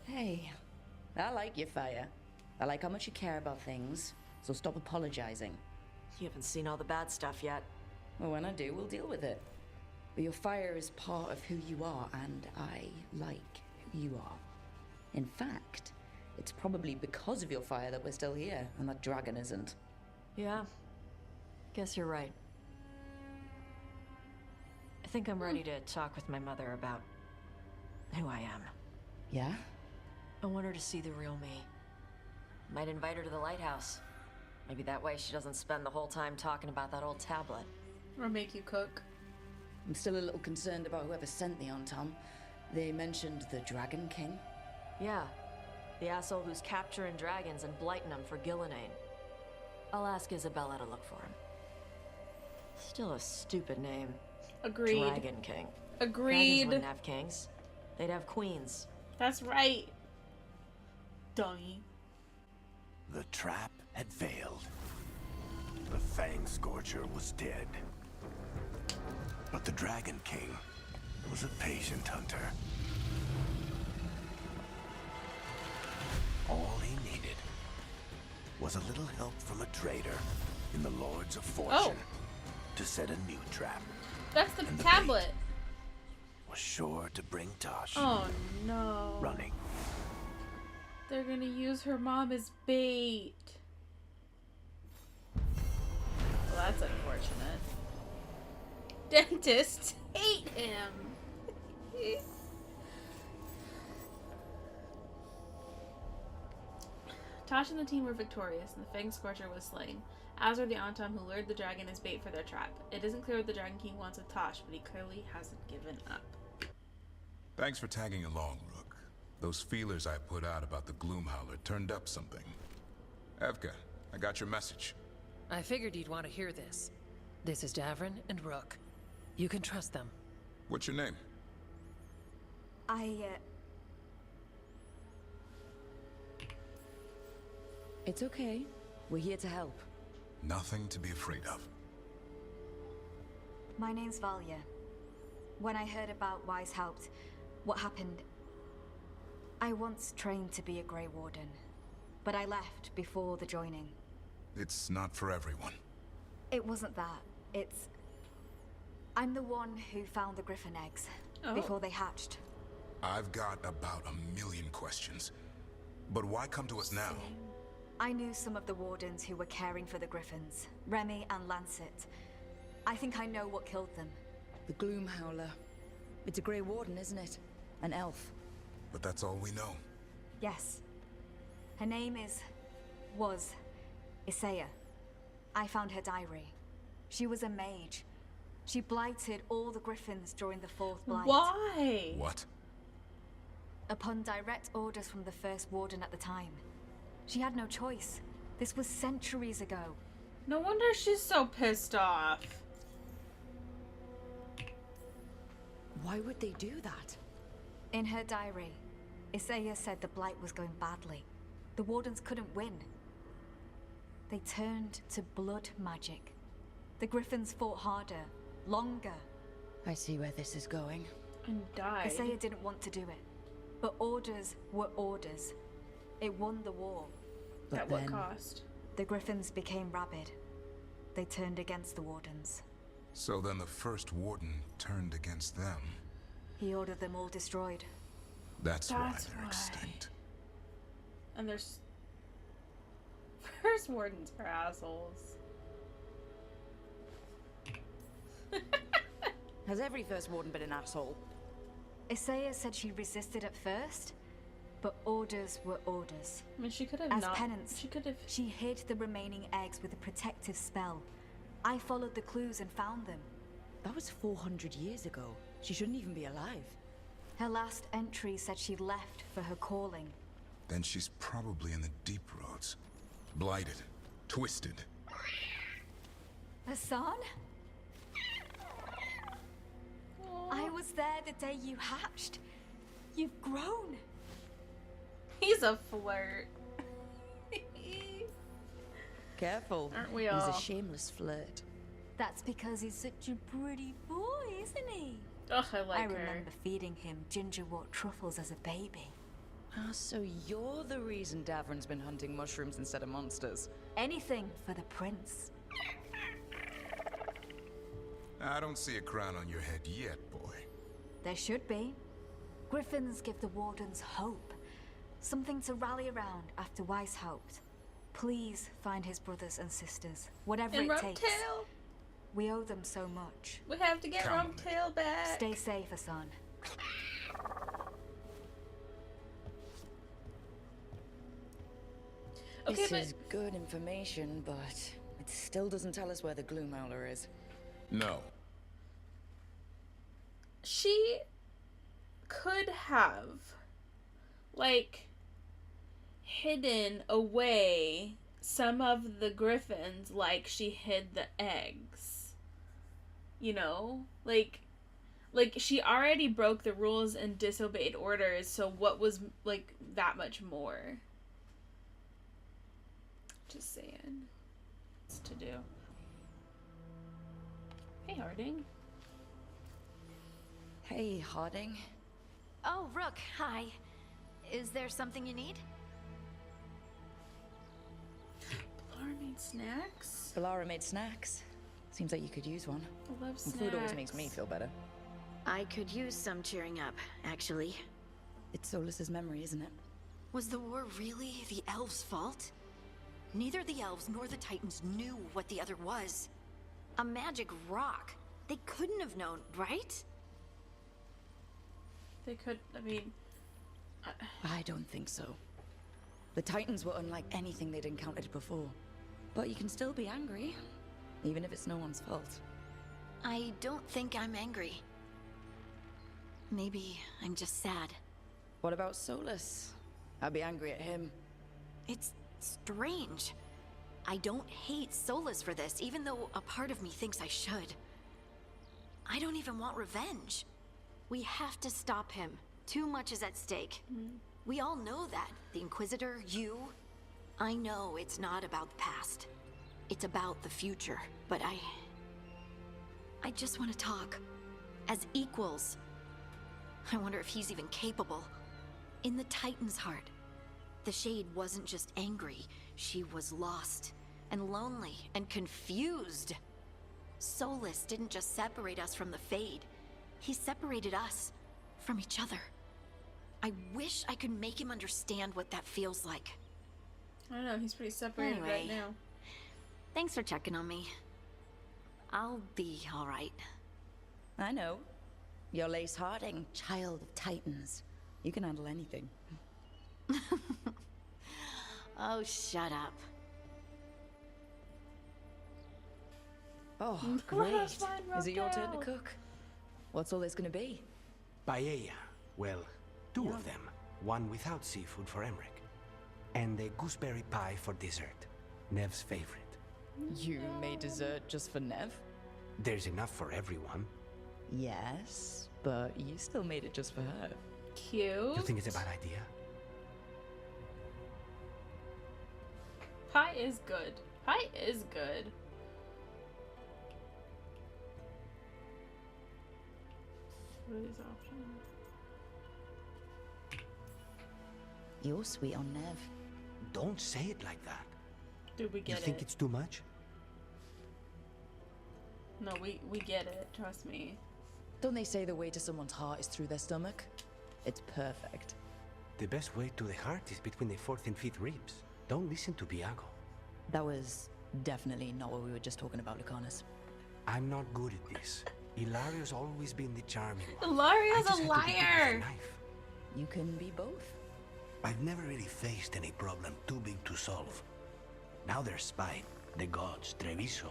Hey, I like your fire. I like how much you care about things, so stop apologizing. You haven't seen all the bad stuff yet. Well, when I do, we'll deal with it. But your fire is part of who you are, and I like who you are. In fact, it's probably because of your fire that we're still here, and that dragon isn't. Yeah, guess you're right. I think I'm ready to talk with my mother about who I am. Yeah? I want her to see the real me. Might invite her to the lighthouse. Maybe that way she doesn't spend the whole time talking about that old tablet. Or make you cook. I'm still a little concerned about whoever sent the Tom. They mentioned the Dragon King. Yeah, the asshole who's capturing dragons and blighting them for Gillenane. I'll ask Isabella to look for him. Still a stupid name. Agreed. Dragon King. Agreed. Dragons wouldn't have kings. They'd have queens. That's right. Dummy. The trap had failed. The Fang Scorcher was dead. But the Dragon King was a patient hunter. All he needed was a little help from a trader in the Lords of Fortune to set a new trap. That's the And the tablet. Was sure to bring Tosh Oh no. running. They're gonna use her mom as bait. Well, that's unfortunate. Dentists hate him. Tosh and the team were victorious, and the Fang Scorcher was slain, as were the Antam who lured the dragon as bait for their trap. It isn't clear what the Dragon King wants with Tosh, but he clearly hasn't given up. Thanks for tagging along, Rook. Those feelers I put out about the Gloomhowler turned up something. Evka, I got your message. I figured you'd want to hear this. This is Davrin and Rook. You can trust them. What's your name? It's okay. We're here to help. Nothing to be afraid of. My name's Valia. When I heard about Wise Helped, what happened... I once trained to be a Grey Warden, but I left before the joining. It's not for everyone. It wasn't that. It's... I'm the one who found the Griffin eggs before they hatched. I've got about 1 million questions. But why come to us now? I knew some of the wardens who were caring for the Griffins, Remy and Lancet. I think I know what killed them. The Gloom Howler. It's a Grey Warden, isn't it? An elf. But that's all we know. Yes. Her name was Isaiah. I found her diary. She was a mage. She blighted all the Griffins during the Fourth Blight. Why? What? Upon direct orders from the First Warden at the time. She had no choice. This was centuries ago. No wonder she's so pissed off. Why would they do that? In her diary, Isaiah said the Blight was going badly. The Wardens couldn't win. They turned to blood magic. The Griffins fought harder, longer. I see where this is going. And died. Isaiah didn't want to do it. But orders were orders. It won the war. But at what cost? The Griffins became rabid. They turned against the Wardens. So then the First Warden turned against them. He ordered them all destroyed. That's why they're extinct. And there's... First Wardens are assholes. Has every First Warden been an asshole? Isaiah said she resisted at first, but orders were orders. I mean, she could have As not... penance, she hid the remaining eggs with a protective spell. I followed the clues and found them. That was 400 years ago. She shouldn't even be alive. Her last entry said she left for her calling. Then she's probably in the deep roads. Blighted. Twisted. Hassan? I was there the day you hatched. You've grown. He's a flirt. Careful. Aren't we all? He's a shameless flirt. That's because he's such a pretty boy, isn't he? Ugh, I like I her. remember feeding him gingerwort truffles as a baby. Ah, so you're the reason Davrin's been hunting mushrooms instead of monsters. Anything for the prince. I don't see a crown on your head yet, boy. There should be. Griffins give the Wardens hope. Something to rally around after Weishaupt. Please find his brothers and sisters, whatever And it takes. Rumptail? We owe them so much. We have to get Rumptail back. Stay safe, Hassan. This is good information, but it still doesn't tell us where the Gloom Howler is. No. She could have, like, hidden away some of the Griffins like she hid the eggs. You know? Like she already broke the rules and disobeyed orders, so what was, like, that much more? Just saying. It's to do. Hey, Harding. Hey, Harding. Oh, Rook, hi. Is there something you need? Balara made snacks? Balara made snacks. Seems like you could use one. I love And food always makes me feel better. I could use some cheering up, actually. It's Solus's memory, isn't it? Was the war really the elves' fault? Neither the elves nor the Titans knew what the other was. A magic rock. They couldn't have known, right? They could, I mean... I don't think so. The Titans were unlike anything they'd encountered before. But you can still be angry, even if it's no one's fault. I don't think I'm angry. Maybe I'm just sad. What about Solus? I'd be angry at him. It's strange. I don't hate Solus for this, even though a part of me thinks I should. I don't even want revenge. We have to stop him. Too much is at stake. We all know that. The Inquisitor, you. I know it's not about the past. It's about the future. But I just want to talk. As equals. I wonder if he's even capable. In the Titan's heart, the Shade wasn't just angry. She was lost, and lonely, and confused. Solus didn't just separate us from the Fade. He separated us from each other. I wish I could make him understand what that feels like. I don't know, he's pretty separated Anyway, right now. Thanks for checking on me. I'll be alright. I know. You're Lace Harding, child of Titans. You can handle anything. Oh, shut up. Oh, That's great. fine, Is it your turn to Raquel. cook? What's all this gonna be? Paella. Well, two of them. One without seafood for Emmerich. And a gooseberry pie for dessert. Nev's favorite. You made dessert just for Nev? There's enough for everyone. Yes, but you still made it just for her. Cute. You think it's a bad idea? Pie is good. Pie is good. What are these options? You're sweet on Nev. Don't say it like that. Dude, we You get think it. it's too much? No, we get it. Trust me. Don't they say the way to someone's heart is through their stomach? It's perfect. The best way to the heart is between the fourth and fifth ribs. Don't listen to Biago. That was definitely not what we were just talking about, Lucanus. I'm not good at this. Hilario's always been the charming one. Hilario's I just a had to be good with liar. a knife. You can be both. I've never really faced any problem too big to solve. Now there's Spite, the gods, Treviso.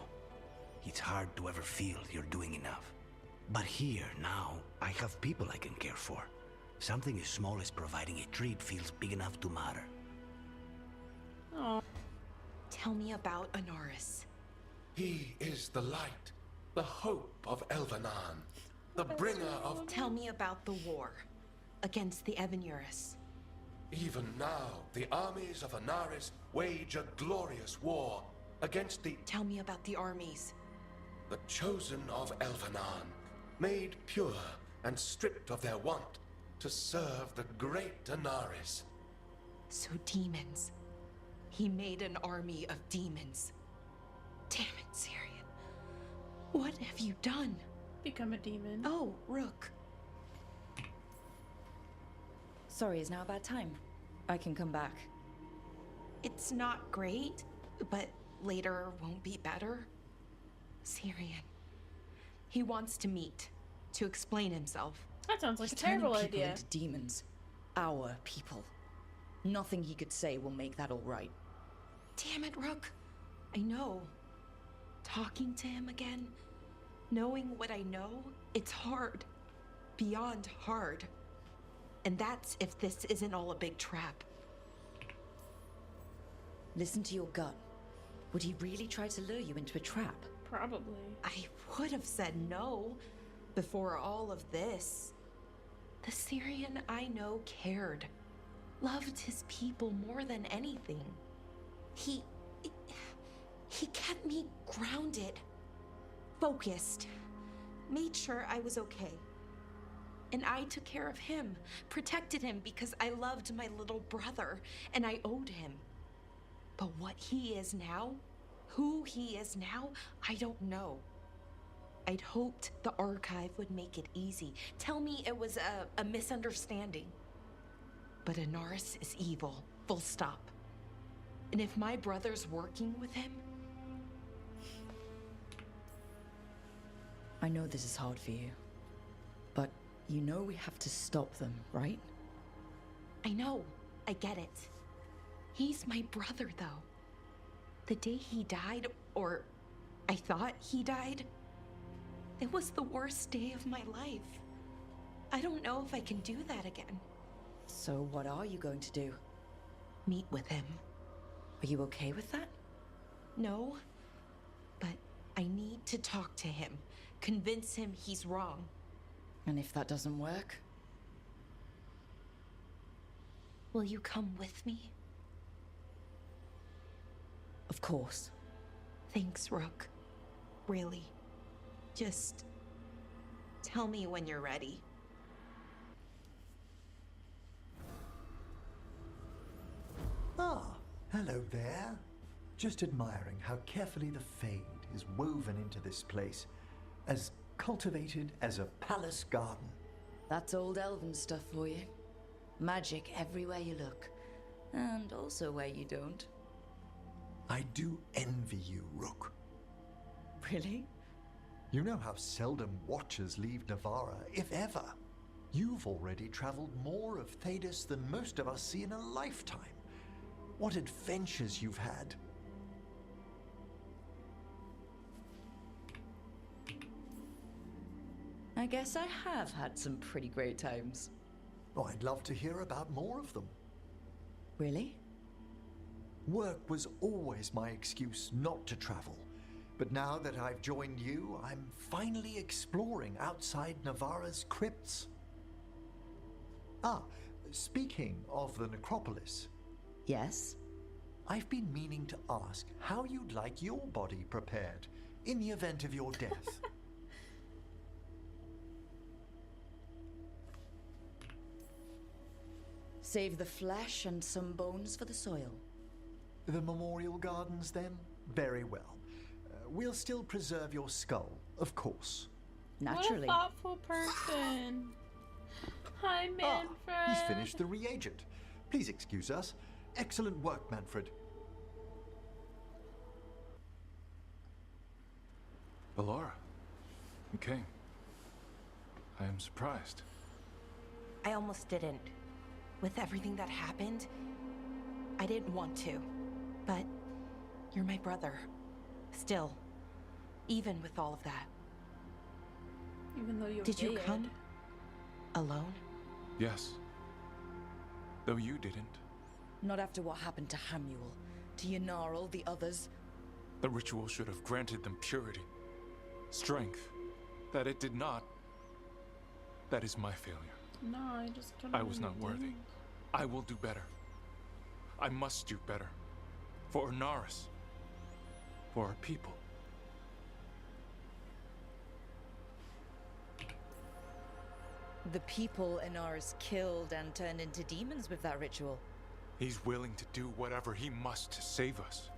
It's hard to ever feel you're doing enough. But here, now, I have people I can care for. Something as small as providing a treat feels big enough to matter. Oh. Tell me about Anaris. He is the light, the hope of Elvenan, the bringer of... Tell me about the war against the Evanuris. Even now, the armies of Anaris wage a glorious war against the... Tell me about the armies. The chosen of Elvenan, made pure and stripped of their want to serve the great Anaris. So demons. He made an army of demons. Damn it, Syrian. What have you done? Become a demon. Oh, Rook. Sorry, is now a bad time? I can come back. It's not great, but later won't be better. Syrian. He wants to meet, to explain himself. That sounds like He's a terrible turning people idea. into demons. Our people. Nothing he could say will make that all right. Damn it, Rook. I know. Talking to him again, knowing what I know, it's hard. Beyond hard. And that's if this isn't all a big trap. Listen to your gut. Would he really try to lure you into a trap? Probably. I would have said no before all of this. The Syrian I know cared, loved his people more than anything. He kept me grounded, focused, made sure I was okay. And I took care of him, protected him because I loved my little brother and I owed him. But what he is now, who he is now, I don't know. I'd hoped the archive would make it easy. Tell me it was a misunderstanding. But Anaris is evil, full stop. And if my brother's working with him... I know this is hard for you. But you know we have to stop them, right? I know, I get it. He's my brother, though. The day he died, or I thought he died, it was the worst day of my life. I don't know if I can do that again. So what are you going to do? Meet with him. Are you okay with that? No, but I need to talk to him. Convince him he's wrong. And if that doesn't work? Will you come with me? Of course. Thanks, Rook. Really. Just tell me when you're ready. Ah, hello there. Just admiring how carefully the Fade is woven into this place, as cultivated as a palace garden. That's old elven stuff for you. Magic everywhere you look. And also where you don't. I do envy you, Rook. Really? You know how seldom Watchers leave Navarra, if ever. You've already traveled more of Thedas than most of us see in a lifetime. What adventures you've had. I guess I have had some pretty great times. Oh, I'd love to hear about more of them. Really? Work was always my excuse not to travel. But now that I've joined you, I'm finally exploring outside Navarra's crypts. Ah, speaking of the necropolis. Yes? I've been meaning to ask how you'd like your body prepared in the event of your death. Save the flesh and some bones for the soil. The memorial gardens, then? Very well. We'll still preserve your skull, of course. Naturally. What a thoughtful person. Hi, Manfred. He's finished the reagent. Please excuse us. Excellent work, Manfred. Bellara, you came. I am surprised. I almost didn't. With everything that happened, I didn't want to. But you're my brother. Still. Even with all of that. Even though you're Did you dead. come alone? Yes. Though you didn't. Not after what happened to Hamuel, to Yanarl, the others. The ritual should have granted them purity. Strength. That it did not. That is my failure. No, I just don't I was not worthy. I will do better. I must do better. For Inaris. For our people. The people Inaris killed and turned into demons with that ritual. He's willing to do whatever he must to save us.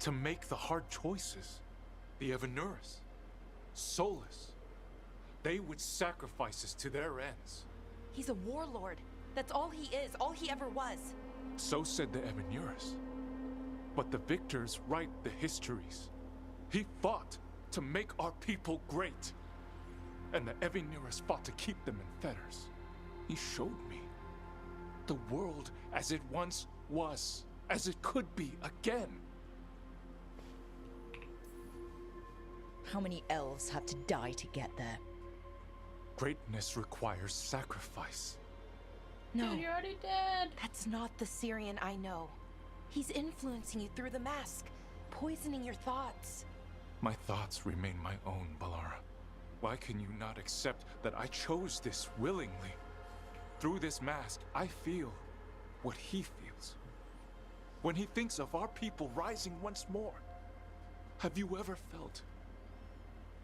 To make the hard choices. The Evanuris. Soulless. They would sacrifice us to their ends. He's a warlord. That's all he is, all he ever was. So said the Evanuris. But the victors write the histories. He fought to make our people great. And the Evanuris fought to keep them in fetters. He showed me the world as it once was, as it could be again. How many elves had to die to get there? Greatness requires sacrifice. No. Dude, you're already dead. That's not the Syrian I know. He's influencing you through the mask, poisoning your thoughts. My thoughts remain my own, Bellara. Why can you not accept that I chose this willingly? Through this mask, I feel what he feels. When he thinks of our people rising once more, have you ever felt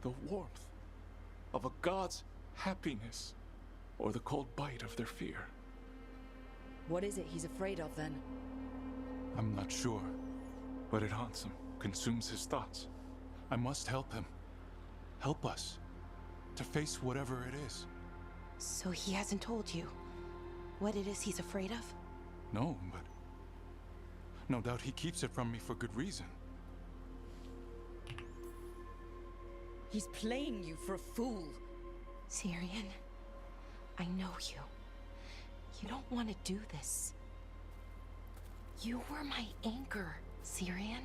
the warmth of a god's happiness or the cold bite of their fear? What is it he's afraid of then? I'm not sure, but it haunts him, consumes his thoughts. I must help him. Help us to face whatever it is. So he hasn't told you what it is he's afraid of? No, but no doubt he keeps it from me for good reason. He's playing you for a fool. Syrian, I know you. You don't want to do this. You were my anchor, Syrian.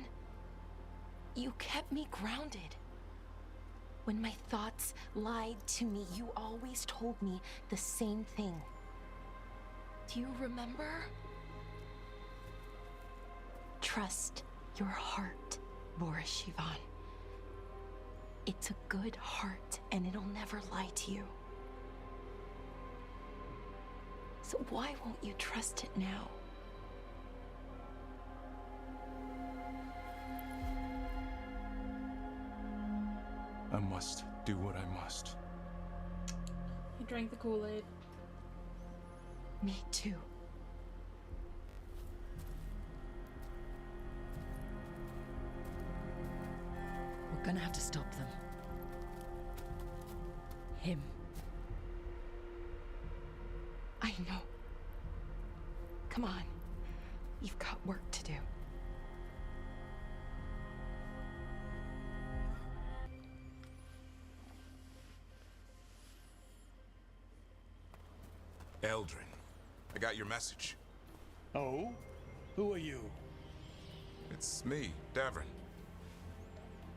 You kept me grounded. When my thoughts lied to me, you always told me the same thing. Do you remember? Trust your heart, Boris Shivan. It's a good heart, and it'll never lie to you. So why won't you trust it now? I must do what I must. He drank the Kool-Aid. Me too. We're gonna have to stop them. Him. I know. Come on. You've got work to do. Eldrin, I got your message. Oh? Who are you? It's me, Davrin.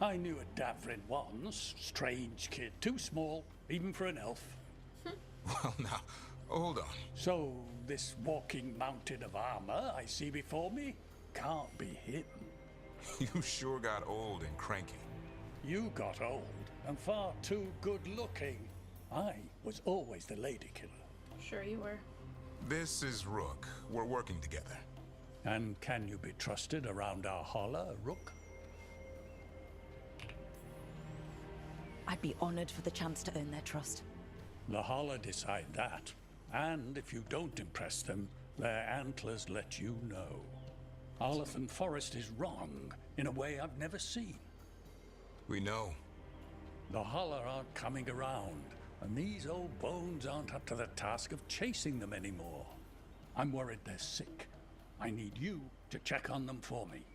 I knew a Davrin once. Strange kid. Too small, even for an elf. Well, now, hold on. So, this walking mountain of armor I see before me can't be him. You sure got old and cranky. You got old and far too good looking. I was always the lady killer. Sure you were. This is Rook. We're working together. And can you be trusted around our holler, Rook? I'd be honored for the chance to earn their trust. The holler decide that. And if you don't impress them, their antlers let you know. Arlathan Forest is wrong in a way I've never seen. We know. The holler aren't coming around, and these old bones aren't up to the task of chasing them anymore. I'm worried they're sick. I need you to check on them for me.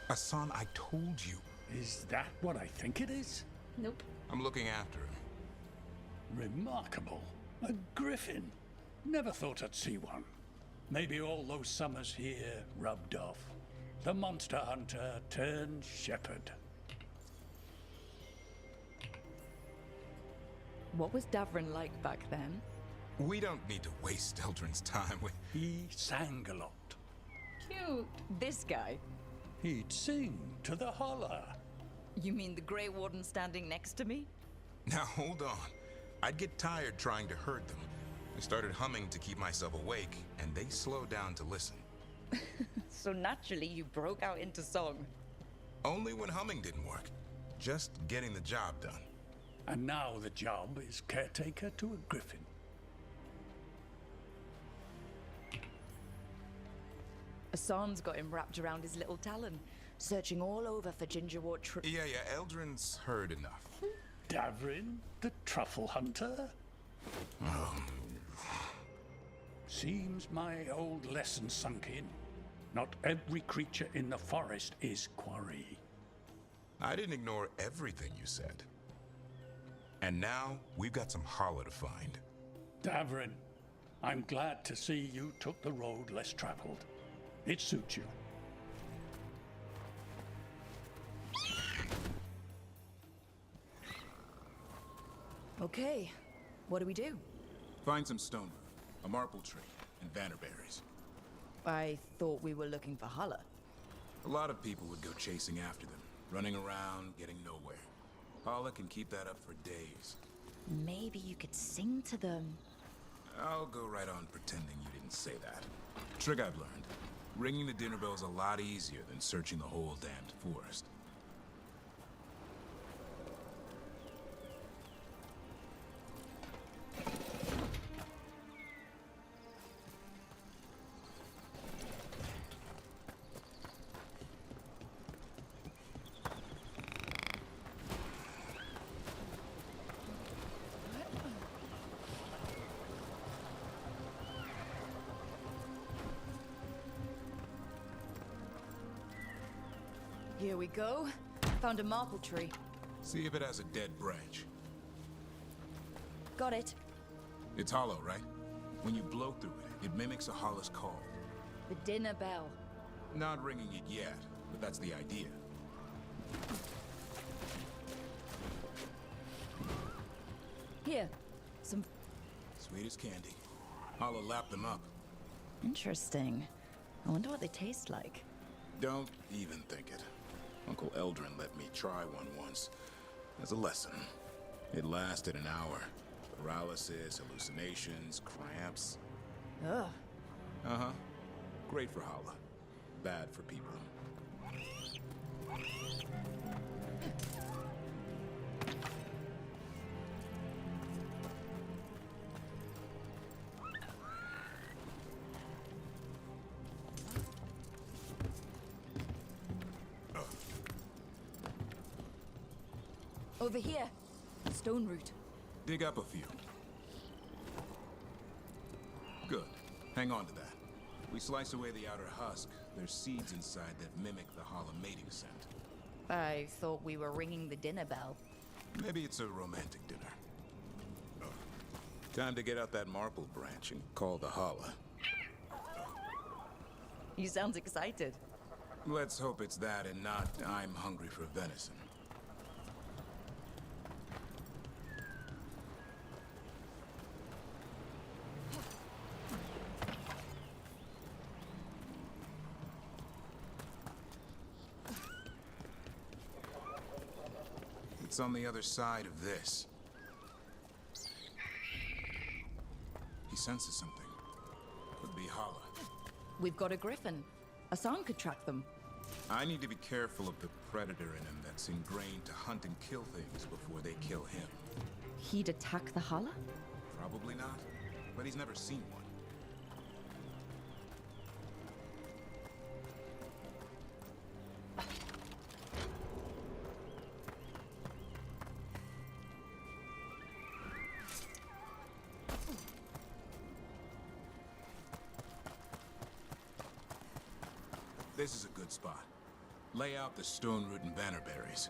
Hassan, I told you. Is that what I think it is? Nope. I'm looking after him. Remarkable. A griffin. Never thought I'd see one. Maybe all those summers here rubbed off. The monster hunter turned shepherd. What was Davrin like back then? We don't need to waste Eldrin's time with... He sang a lot. Cute. This guy? He'd sing to the holler. You mean the Grey Warden standing next to me? Now, hold on. I'd get tired trying to herd them. I started humming to keep myself awake, and they slowed down to listen. So naturally, you broke out into song. Only when humming didn't work. Just getting the job done. And now the job is caretaker to a griffin. Hassan's got him wrapped around his little talon, searching all over for gingerwort Yeah, Eldrin's heard enough. Davrin, the truffle hunter? Seems my old lesson sunk in. Not every creature in the forest is quarry. I didn't ignore everything you said. And now, we've got some holler to find. Davrin, I'm glad to see you took the road less traveled. It suits you. Okay, what do we do? Find some stone root, a marple tree, and vanderberries. I thought we were looking for Holler. A lot of people would go chasing after them, running around, getting nowhere. Holler can keep that up for days. Maybe you could sing to them. I'll go right on pretending you didn't say that. Trick I've learned. Ringing the dinner bell's a lot easier than searching the whole damned forest. Here we go. Found a marple tree. See if it has a dead branch. Got it. It's hollow, right? When you blow through it, it mimics a holler's call. The dinner bell. Not ringing it yet, but that's the idea. Here, some... Sweet as candy. Holler lapped them up. Interesting. I wonder what they taste like. Don't even think it. Uncle Eldrin let me try one once. As a lesson. It lasted an hour. Paralysis, hallucinations, cramps. Ugh. Uh-huh. Great for Holla. Bad for people. Over here. Stone root. Dig up a few. Good. Hang on to that. We slice away the outer husk. There's seeds inside that mimic the Holla mating scent. I thought we were ringing the dinner bell. Maybe it's a romantic dinner. Time to get out that marble branch and call the holla. You sound excited. Let's hope it's that and not I'm hungry for venison. It's on the other side of this. He senses something. Could be holla. We've got a griffin. Hassan could track them. I need to be careful of the predator in him that's ingrained to hunt and kill things before they kill him. He'd attack the holla? Probably not, but he's never seen one. This is a good spot. Lay out the stone root and bannerberries.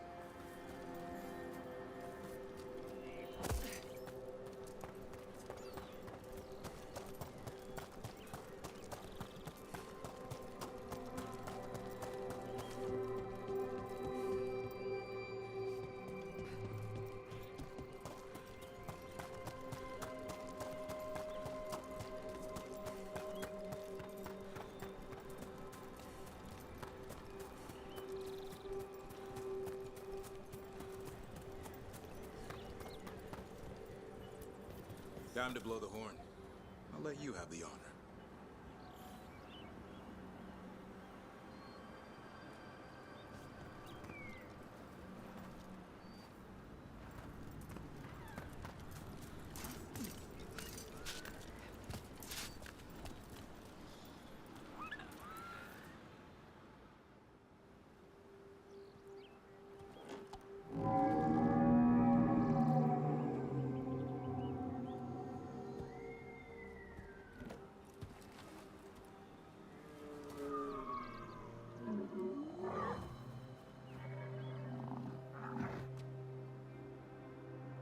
Time to blow the horn. I'll let you have the honor.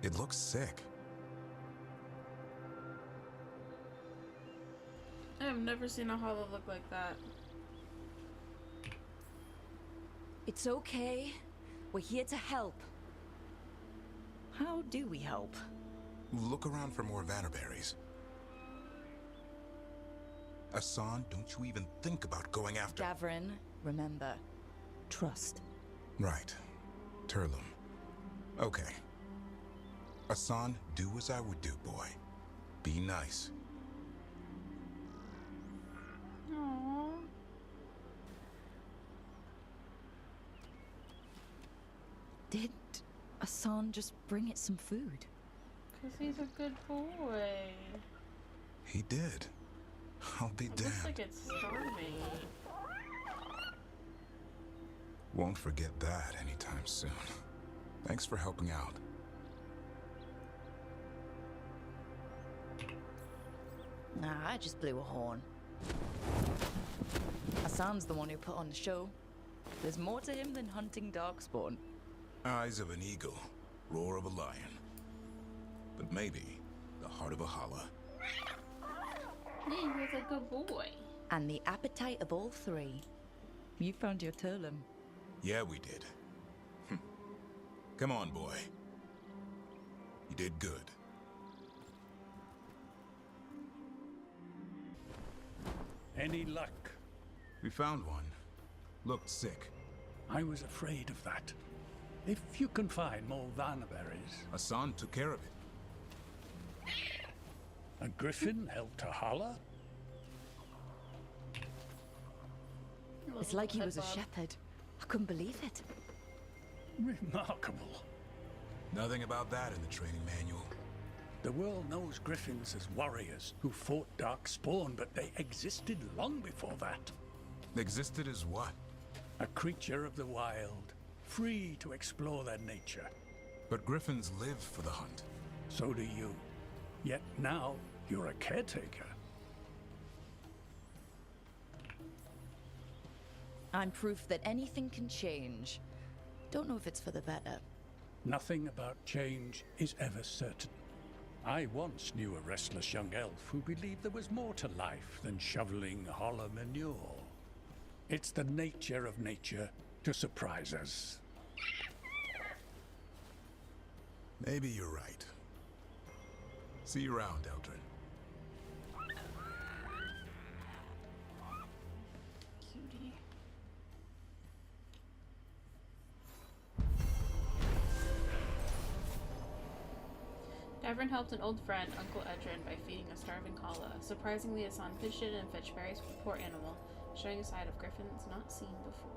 It looks sick. I have never seen a hollow look like that. It's okay. We're here to help. How do we help? Look around for more vannerberries. Hassan, don't you even think about going after— Gavrin, remember, trust. Right. Turlum. Okay. Hassan, do as I would do, boy. Be nice. Aww. Did Hassan just bring it some food? Because he's a good boy. He did. I'll be It damned. looks like it's starving. Won't forget that anytime soon. Thanks for helping out. Nah, I just blew a horn. Hassan's the one who put on the show. There's more to him than hunting darkspawn. Eyes of an eagle, roar of a lion. But maybe the heart of a holla. Yeah, he was a good boy. And the appetite of all three. You found your Turlum. Yeah, we did. Come on, boy. You did good. Any luck? We found one. Looked sick. I was afraid of that. If you can find more vannerberries. Hassan took care of it. A griffin helped a holla? It's like he was a shepherd. I couldn't believe it. Remarkable. Nothing about that in the training manual. The world knows griffins as warriors who fought darkspawn, but they existed long before that. Existed as what? A creature of the wild, free to explore their nature. But griffins live for the hunt. So do you. Yet now, you're a caretaker. I'm proof that anything can change. Don't know if it's for the better. Nothing about change is ever certain. I once knew a restless young elf who believed there was more to life than shoveling hollow manure. It's the nature of nature to surprise us. Maybe you're right. See you around, Eldrin. Cutie. Davern helped an old friend, Uncle Edrin, by feeding a starving Kala. Surprisingly, Hassan pitched in and fetched berries for the poor animal, showing a side of Griffins not seen before.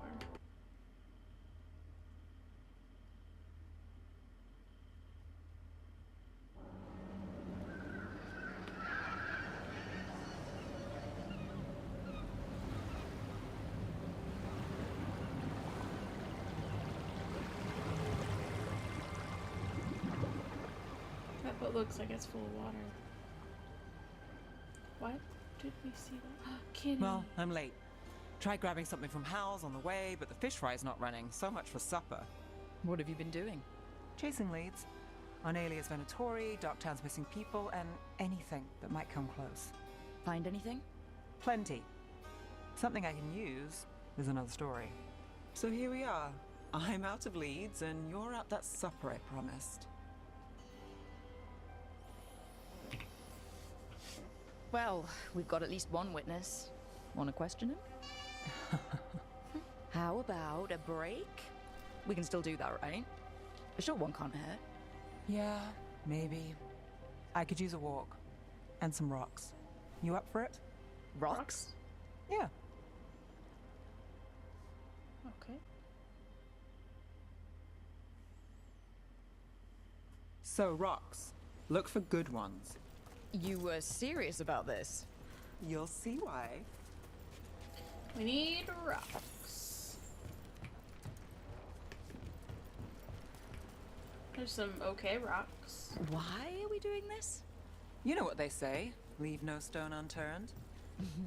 That boat looks like it's full of water. Why did we see that? Kitty! Well, I'm late. Tried grabbing something from Hal's on the way, but the fish fry's not running. So much for supper. What have you been doing? Chasing leads. On Alias Venatori, Darktown's missing people, and anything that might come close. Find anything? Plenty. Something I can use is another story. So here we are. I'm out of leads, and you're at that supper I promised. Well, we've got at least one witness. Want to question him? How about a break? We can still do that, right? A short one can't hurt. Yeah, maybe. I could use a walk. And some rocks. You up for it? Rocks? Yeah. Okay. So, rocks. Look for good ones. You were serious about this? You'll see why. We need rocks. There's some okay rocks. Why are we doing this? You know what they say. Leave no stone unturned.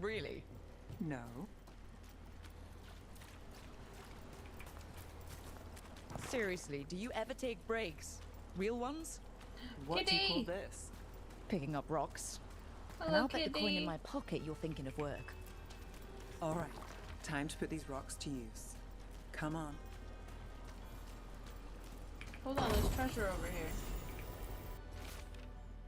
Really? No. Seriously, do you ever take breaks? Real ones? What do you call this? Picking up rocks. Hello, and I'll bet the coin Kitty. in my pocket you're thinking of work. All right. Time to put these rocks to use. Come on. Hold on, there's treasure over here.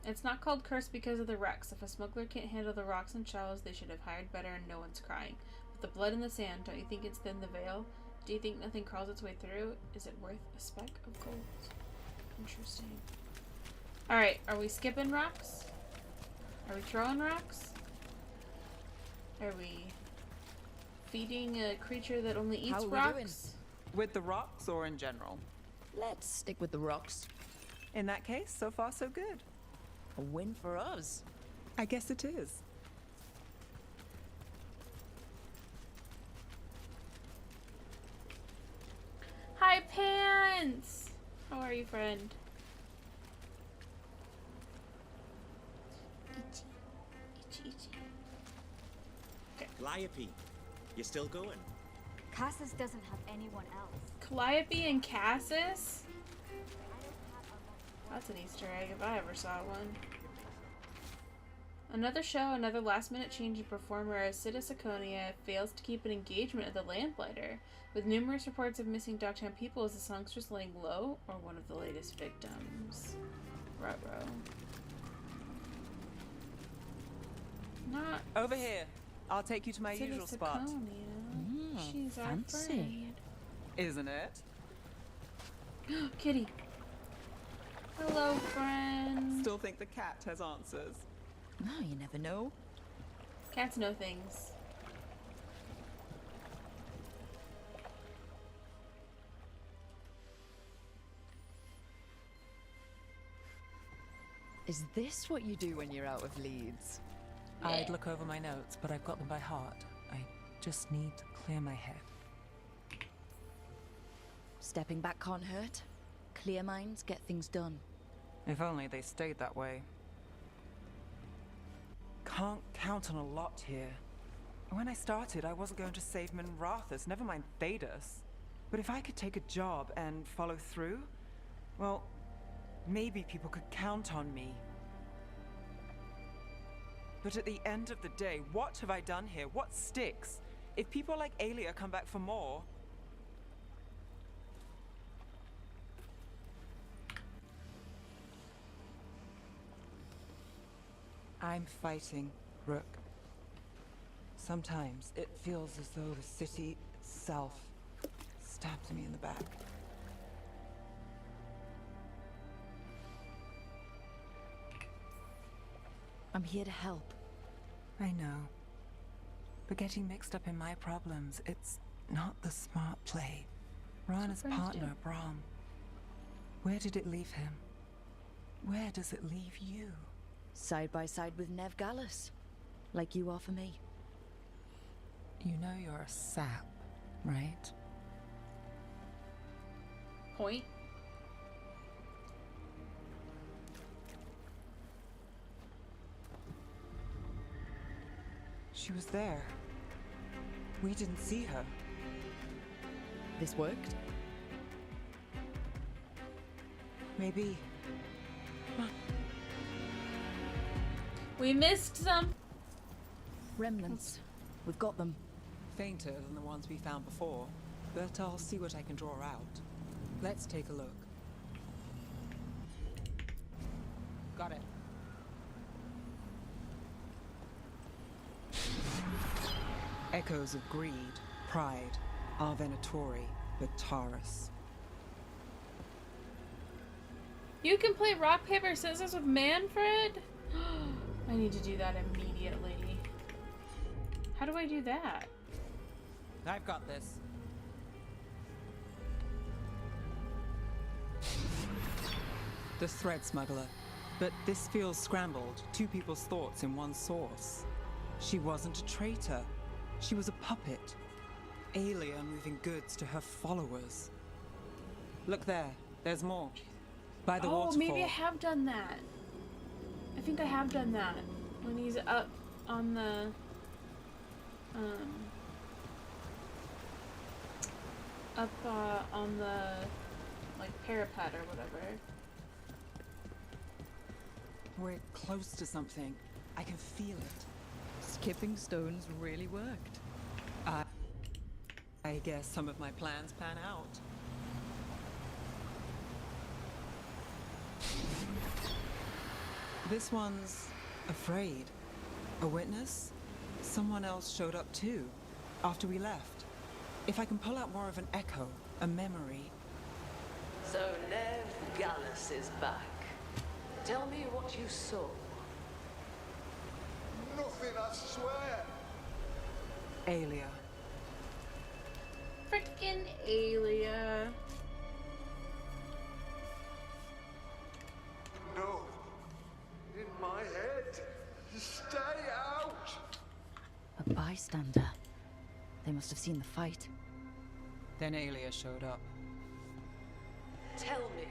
It's not called cursed because of the wrecks. If a smuggler can't handle the rocks and shallows, they should have hired better and no one's crying. With the blood in the sand, don't you think it's thin the veil? Do you think nothing crawls its way through? Is it worth a speck of gold? Interesting. Alright, are we skipping rocks? Are we throwing rocks? Are we feeding a creature that only eats How are we rocks? doing? With the rocks or in general? Let's stick with the rocks. In that case, so far so good. A win for us. I guess it is. Hi, Pants! How are you, friend? Itchy, itchy. Okay. Calliope, you still going? Cassus doesn't have anyone else. Calliope and Cassus? That's an Easter egg if I ever saw one. Another show, another last-minute change in performer as Cita Saconia fails to keep an engagement of the Lamplighter. With numerous reports of missing Dogtown people, is the songstress laying low or one of the latest victims? Ruh-roh. Not Over here. I'll take you to my Cita usual spot. Saconia. She's our fancy. friend. Isn't it? Kitty. Hello, friend. Still think the cat has answers. No, you never know. Cats know things. Is this what you do when you're out of leads? I'd look over my notes, but I've got them by heart. I just need to clear my head. Stepping back can't hurt. Clear minds get things done. If only they stayed that way. Can't count on a lot here. When I started, I wasn't going to save Minrathus, never mind Thedas. But if I could take a job and follow through, well, maybe people could count on me. But at the end of the day, what have I done here? What sticks? If people like Aelia come back for more... I'm fighting, Rook. Sometimes it feels as though the city itself stabs me in the back. I'm here to help. I know. But getting mixed up in my problems, it's not the smart play. Rana's partner, Brahm. Where did it leave him? Where does it leave you? Side by side with Nev Gallus. Like you are for me. You know you're a sap, right? Point. She was there. We didn't see her. This worked? Maybe. We missed some remnants. We've got them. Fainter than the ones we found before, but I'll see what I can draw out. Let's take a look. Got it. Echoes of greed, pride, our Venatori, Vitaris. You can play rock, paper, scissors with Manfred? I need to do that immediately. How do I do that? I've got this. The thread smuggler. But this feels scrambled. Two people's thoughts in one source. She wasn't a traitor. She was a puppet. Aelia moving goods to her followers. Look there. There's more. By the waterfall. Oh, maybe I have done that. I think I have done that. When he's up on the... on the, like, parapet or whatever. We're close to something. I can feel it. Skipping stones really worked. I guess some of my plans pan out. This one's afraid. A witness? Someone else showed up too, after we left. If I can pull out more of an echo, a memory... So Nev Gallus is back. Tell me what you saw. Nothing, I swear. Aelia. Frickin' Aelia. No. In my head. Stay out. A bystander. They must have seen the fight. Then Aelia showed up. Tell me,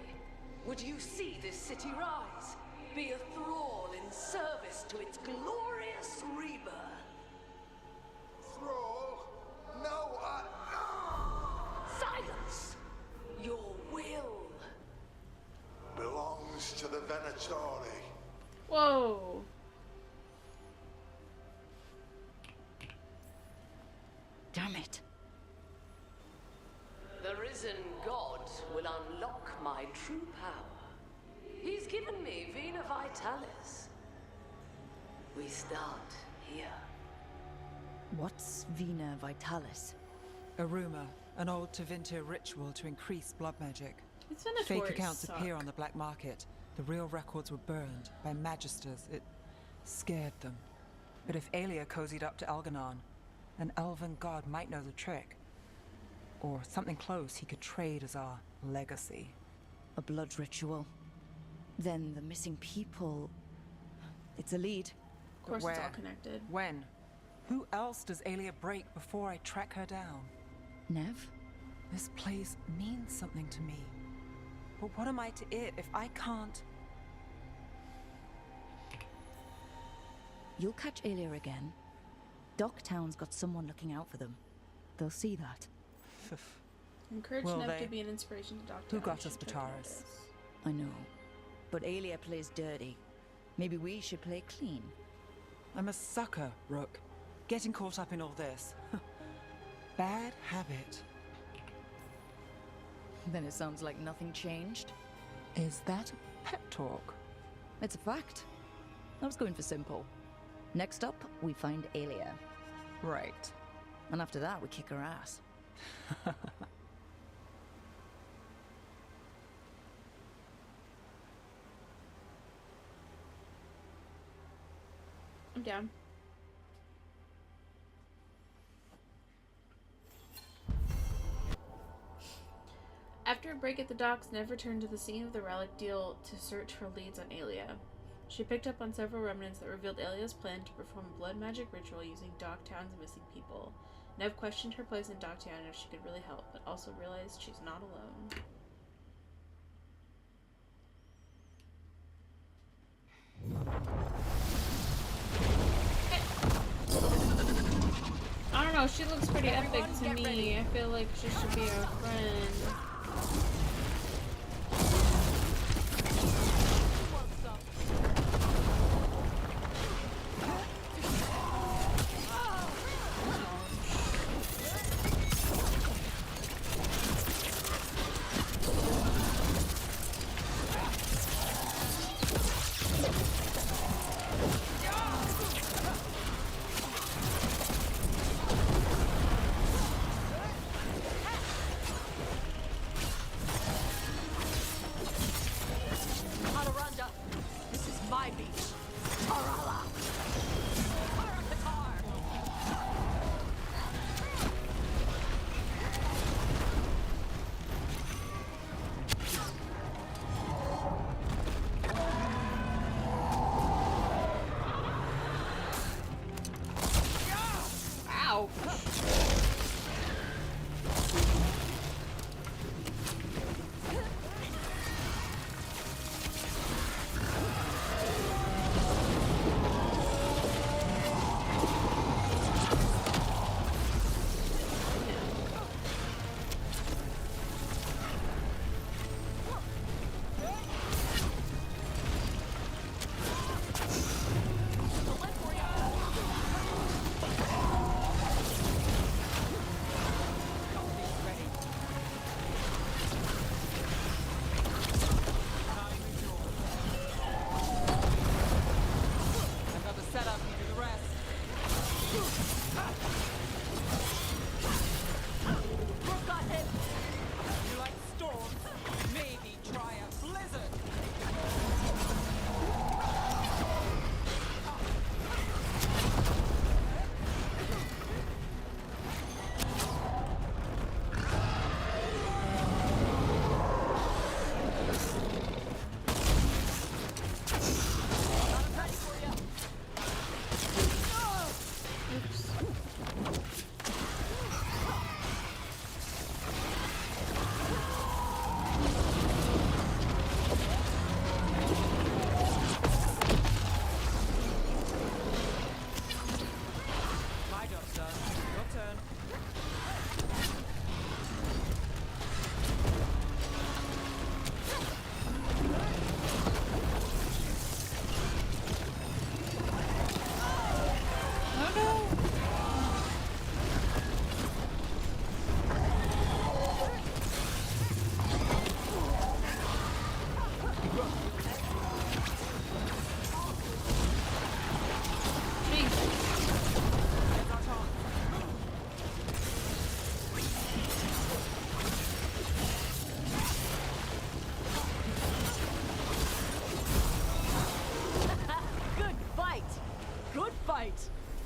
would you see this city rise? Be a thrall in service to its glorious rebirth? Thrall? No, Silence! Your will belongs to the Venatori. Whoa. Damn it. The risen god will unlock my true power. He's given me Vina Vitalis. We start here. What's Vina Vitalis? A rumor, an old Tevinter ritual to increase blood magic. It's Venatori Fake accounts suck. appear on the black market. The real records were burned by magisters. It scared them. But if Aelia cozied up to Algernon, an elven god might know the trick. Or something close he could trade as our legacy. A blood ritual. Then the missing people... It's a lead. Of course Where? It's all connected. When? Who else does Aelia break before I track her down? Nev? This place means something to me. But what am I to it if I can't... You'll catch Aelia again. Docktown's got someone looking out for them. They'll see that. Encourage Will Nev they? to be an inspiration to Dr. Who got us, Vitaris? I know. But Aelia plays dirty. Maybe we should play clean. I'm a sucker, Rook. Getting caught up in all this. Bad habit. Then it sounds like nothing changed. Is that pep talk? It's a fact. I was going for simple. Next up, we find Aelia. Right. And after that, we kick her ass. I'm down. After a break at the docks, Nev returned to the scene of the relic deal to search for leads on Aelia. She picked up on several remnants that revealed Aelia's plan to perform a blood magic ritual using Docktown's missing people. Nev questioned her place in Docktown and if she could really help, but also realized she's not alone. I don't know, she looks pretty epic to me. I feel like she should be our friend.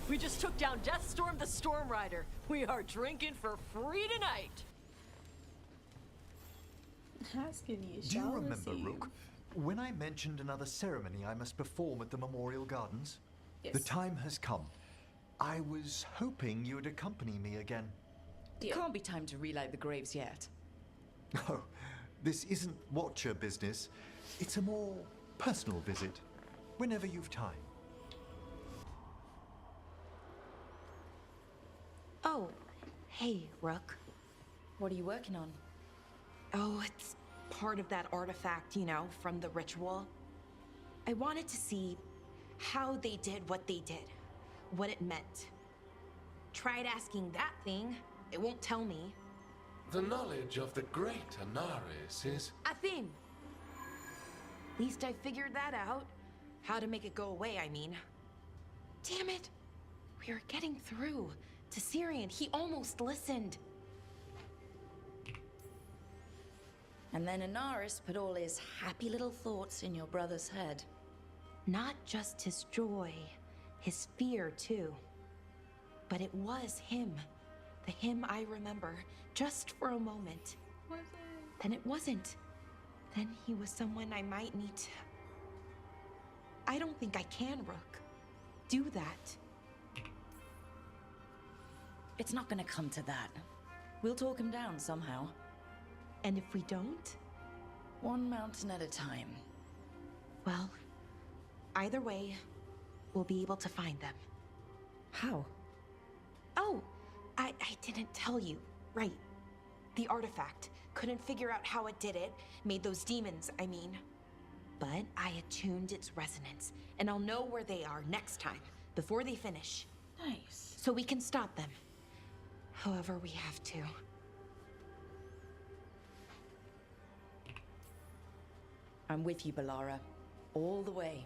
We just took down Deathstorm the Storm Rider. We are drinking for free tonight. Do you remember, Rook, when I mentioned another ceremony I must perform at the Memorial Gardens? Yes. The time has come. I was hoping you would accompany me again. It can't be time to relight the graves yet. Oh, this isn't Watcher business. It's a more personal visit, whenever you've time. Oh, hey, Rook. What are you working on? Oh, it's part of that artifact, you know, from the ritual. I wanted to see how they did what they did, what it meant. Tried asking that thing, it won't tell me. The knowledge of the great Anaris is... A thing! Least I figured that out. How to make it go away, I mean. Damn it! We were getting through. To Syrian, he almost listened. And then Anaris put all his happy little thoughts in your brother's head. Not just his joy, his fear too. But it was him. The him I remember, just for a moment. Was it? Then it wasn't. Then he was someone I might need to... I don't think I can, Rook. Do that. It's not gonna come to that. We'll talk him down somehow. And if we don't? One mountain at a time. Well, either way, we'll be able to find them. How? Oh, I didn't tell you. Right. The artifact. Couldn't figure out how it did it. Made those demons, I mean. But I attuned its resonance, and I'll know where they are next time, before they finish. Nice. So we can stop them. However we have to. I'm with you, Balara. All the way.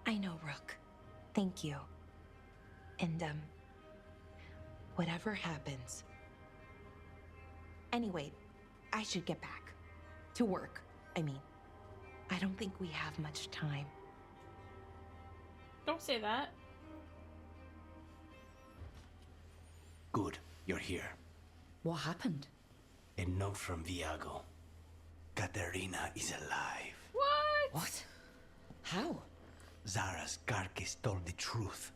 I know, Rook. Thank you. And, whatever happens. Anyway, I should get back. To work, I mean. I don't think we have much time. Don't say that. Good, you're here. What happened? A note from Viago. Katerina is alive. What? What? How? Zara's carcass told the truth.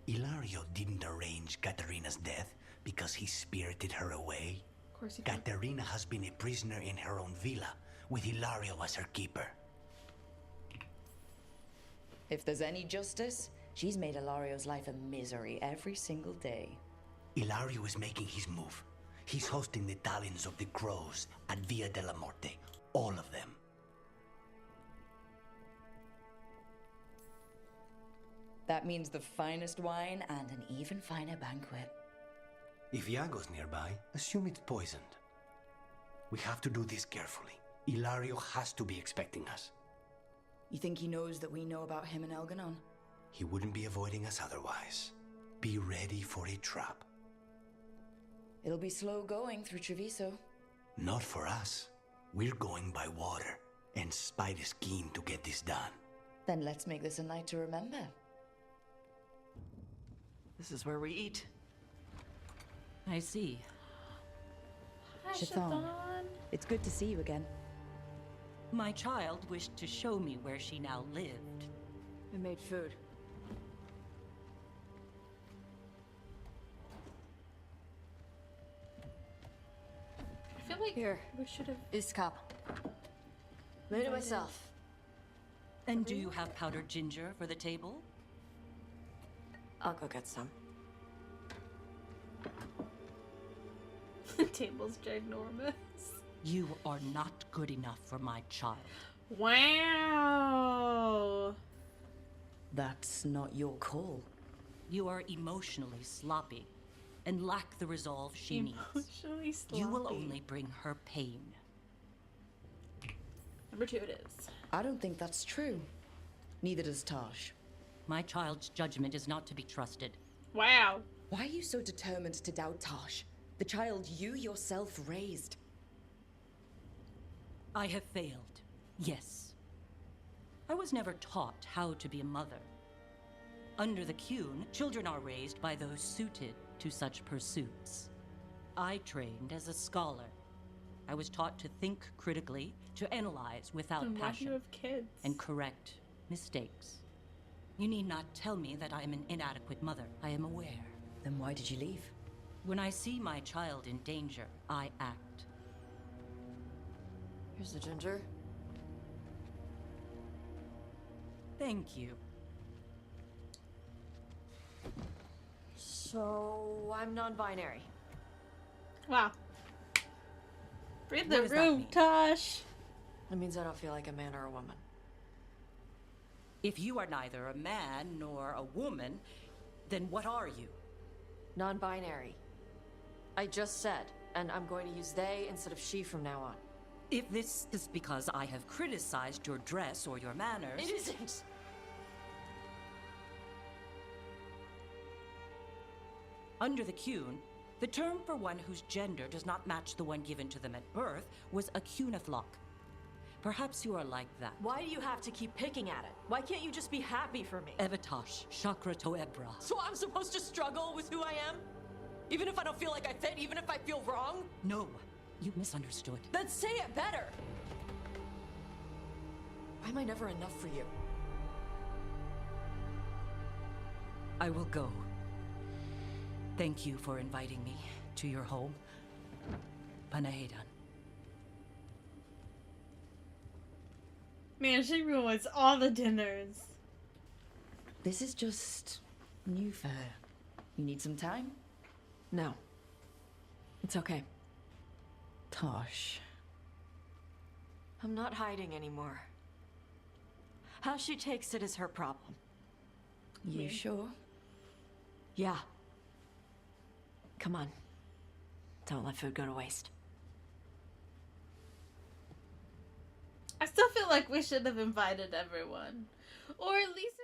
Ilario didn't arrange Katerina's death because he spirited her away. Of course he did. Katerina has been a prisoner in her own villa, with Ilario as her keeper. If there's any justice, she's made Ilario's life a misery every single day. Ilario is making his move. He's hosting the talents of the crows at Via della Morte. All of them. That means the finest wine and an even finer banquet. If Iago's nearby, assume it's poisoned. We have to do this carefully. Ilario has to be expecting us. You think he knows that we know about him and Elganon? He wouldn't be avoiding us otherwise. Be ready for a trap. It'll be slow going through Treviso. Not for us. We're going by water, and Spite is keen to get this done. Then let's make this a night to remember. This is where we eat. I see. Hi, Chthon. Chthon. It's good to see you again. My child wished to show me where she now lived. We made food. I feel like Here. we should have... This cup. Made it myself. And do you have powdered ginger for the table? I'll go get some. The table's ginormous. You are not good enough for my child. Wow. That's not your call. You are emotionally sloppy and lack the resolve she needs. Emotionally sloppy. You will only bring her pain. Number 2 it is. I don't think that's true. Neither does Tosh. My child's judgment is not to be trusted. Wow. Why are you so determined to doubt Tosh? The child you yourself raised. I have failed, yes. I was never taught how to be a mother. Under the Qun, children are raised by those suited to such pursuits. I trained as a scholar. I was taught to think critically, to analyze without And why do you passion, have kids? and correct mistakes. You need not tell me that I am an inadequate mother. I am aware. Then why did you leave? When I see my child in danger, I act. Here's the ginger. Thank you. So, I'm non-binary. Wow. Read What the does that room, mean? Tosh. It means I don't feel like a man or a woman. If you are neither a man nor a woman, then what are you? Non-binary. I just said, and I'm going to use they instead of she from now on. If this is because I have criticized your dress or your manners... It isn't! Under the Cune, the term for one whose gender does not match the one given to them at birth was a cuniflock. Perhaps you are like that. Why do you have to keep picking at it? Why can't you just be happy for me? Evitash, Chakra Toebra. So I'm supposed to struggle with who I am? Even if I don't feel like I fit, even if I feel wrong? No, you misunderstood. Then say it better! Why am I never enough for you? I will go. Thank you for inviting me to your home. Panahedan. Man, she ruins all the dinners. This is just new for her. You need some time? No. It's okay. Tosh. I'm not hiding anymore. How she takes it is her problem. You sure? Yeah. Come on. Don't let food go to waste. I still feel like we should have invited everyone. Or at least...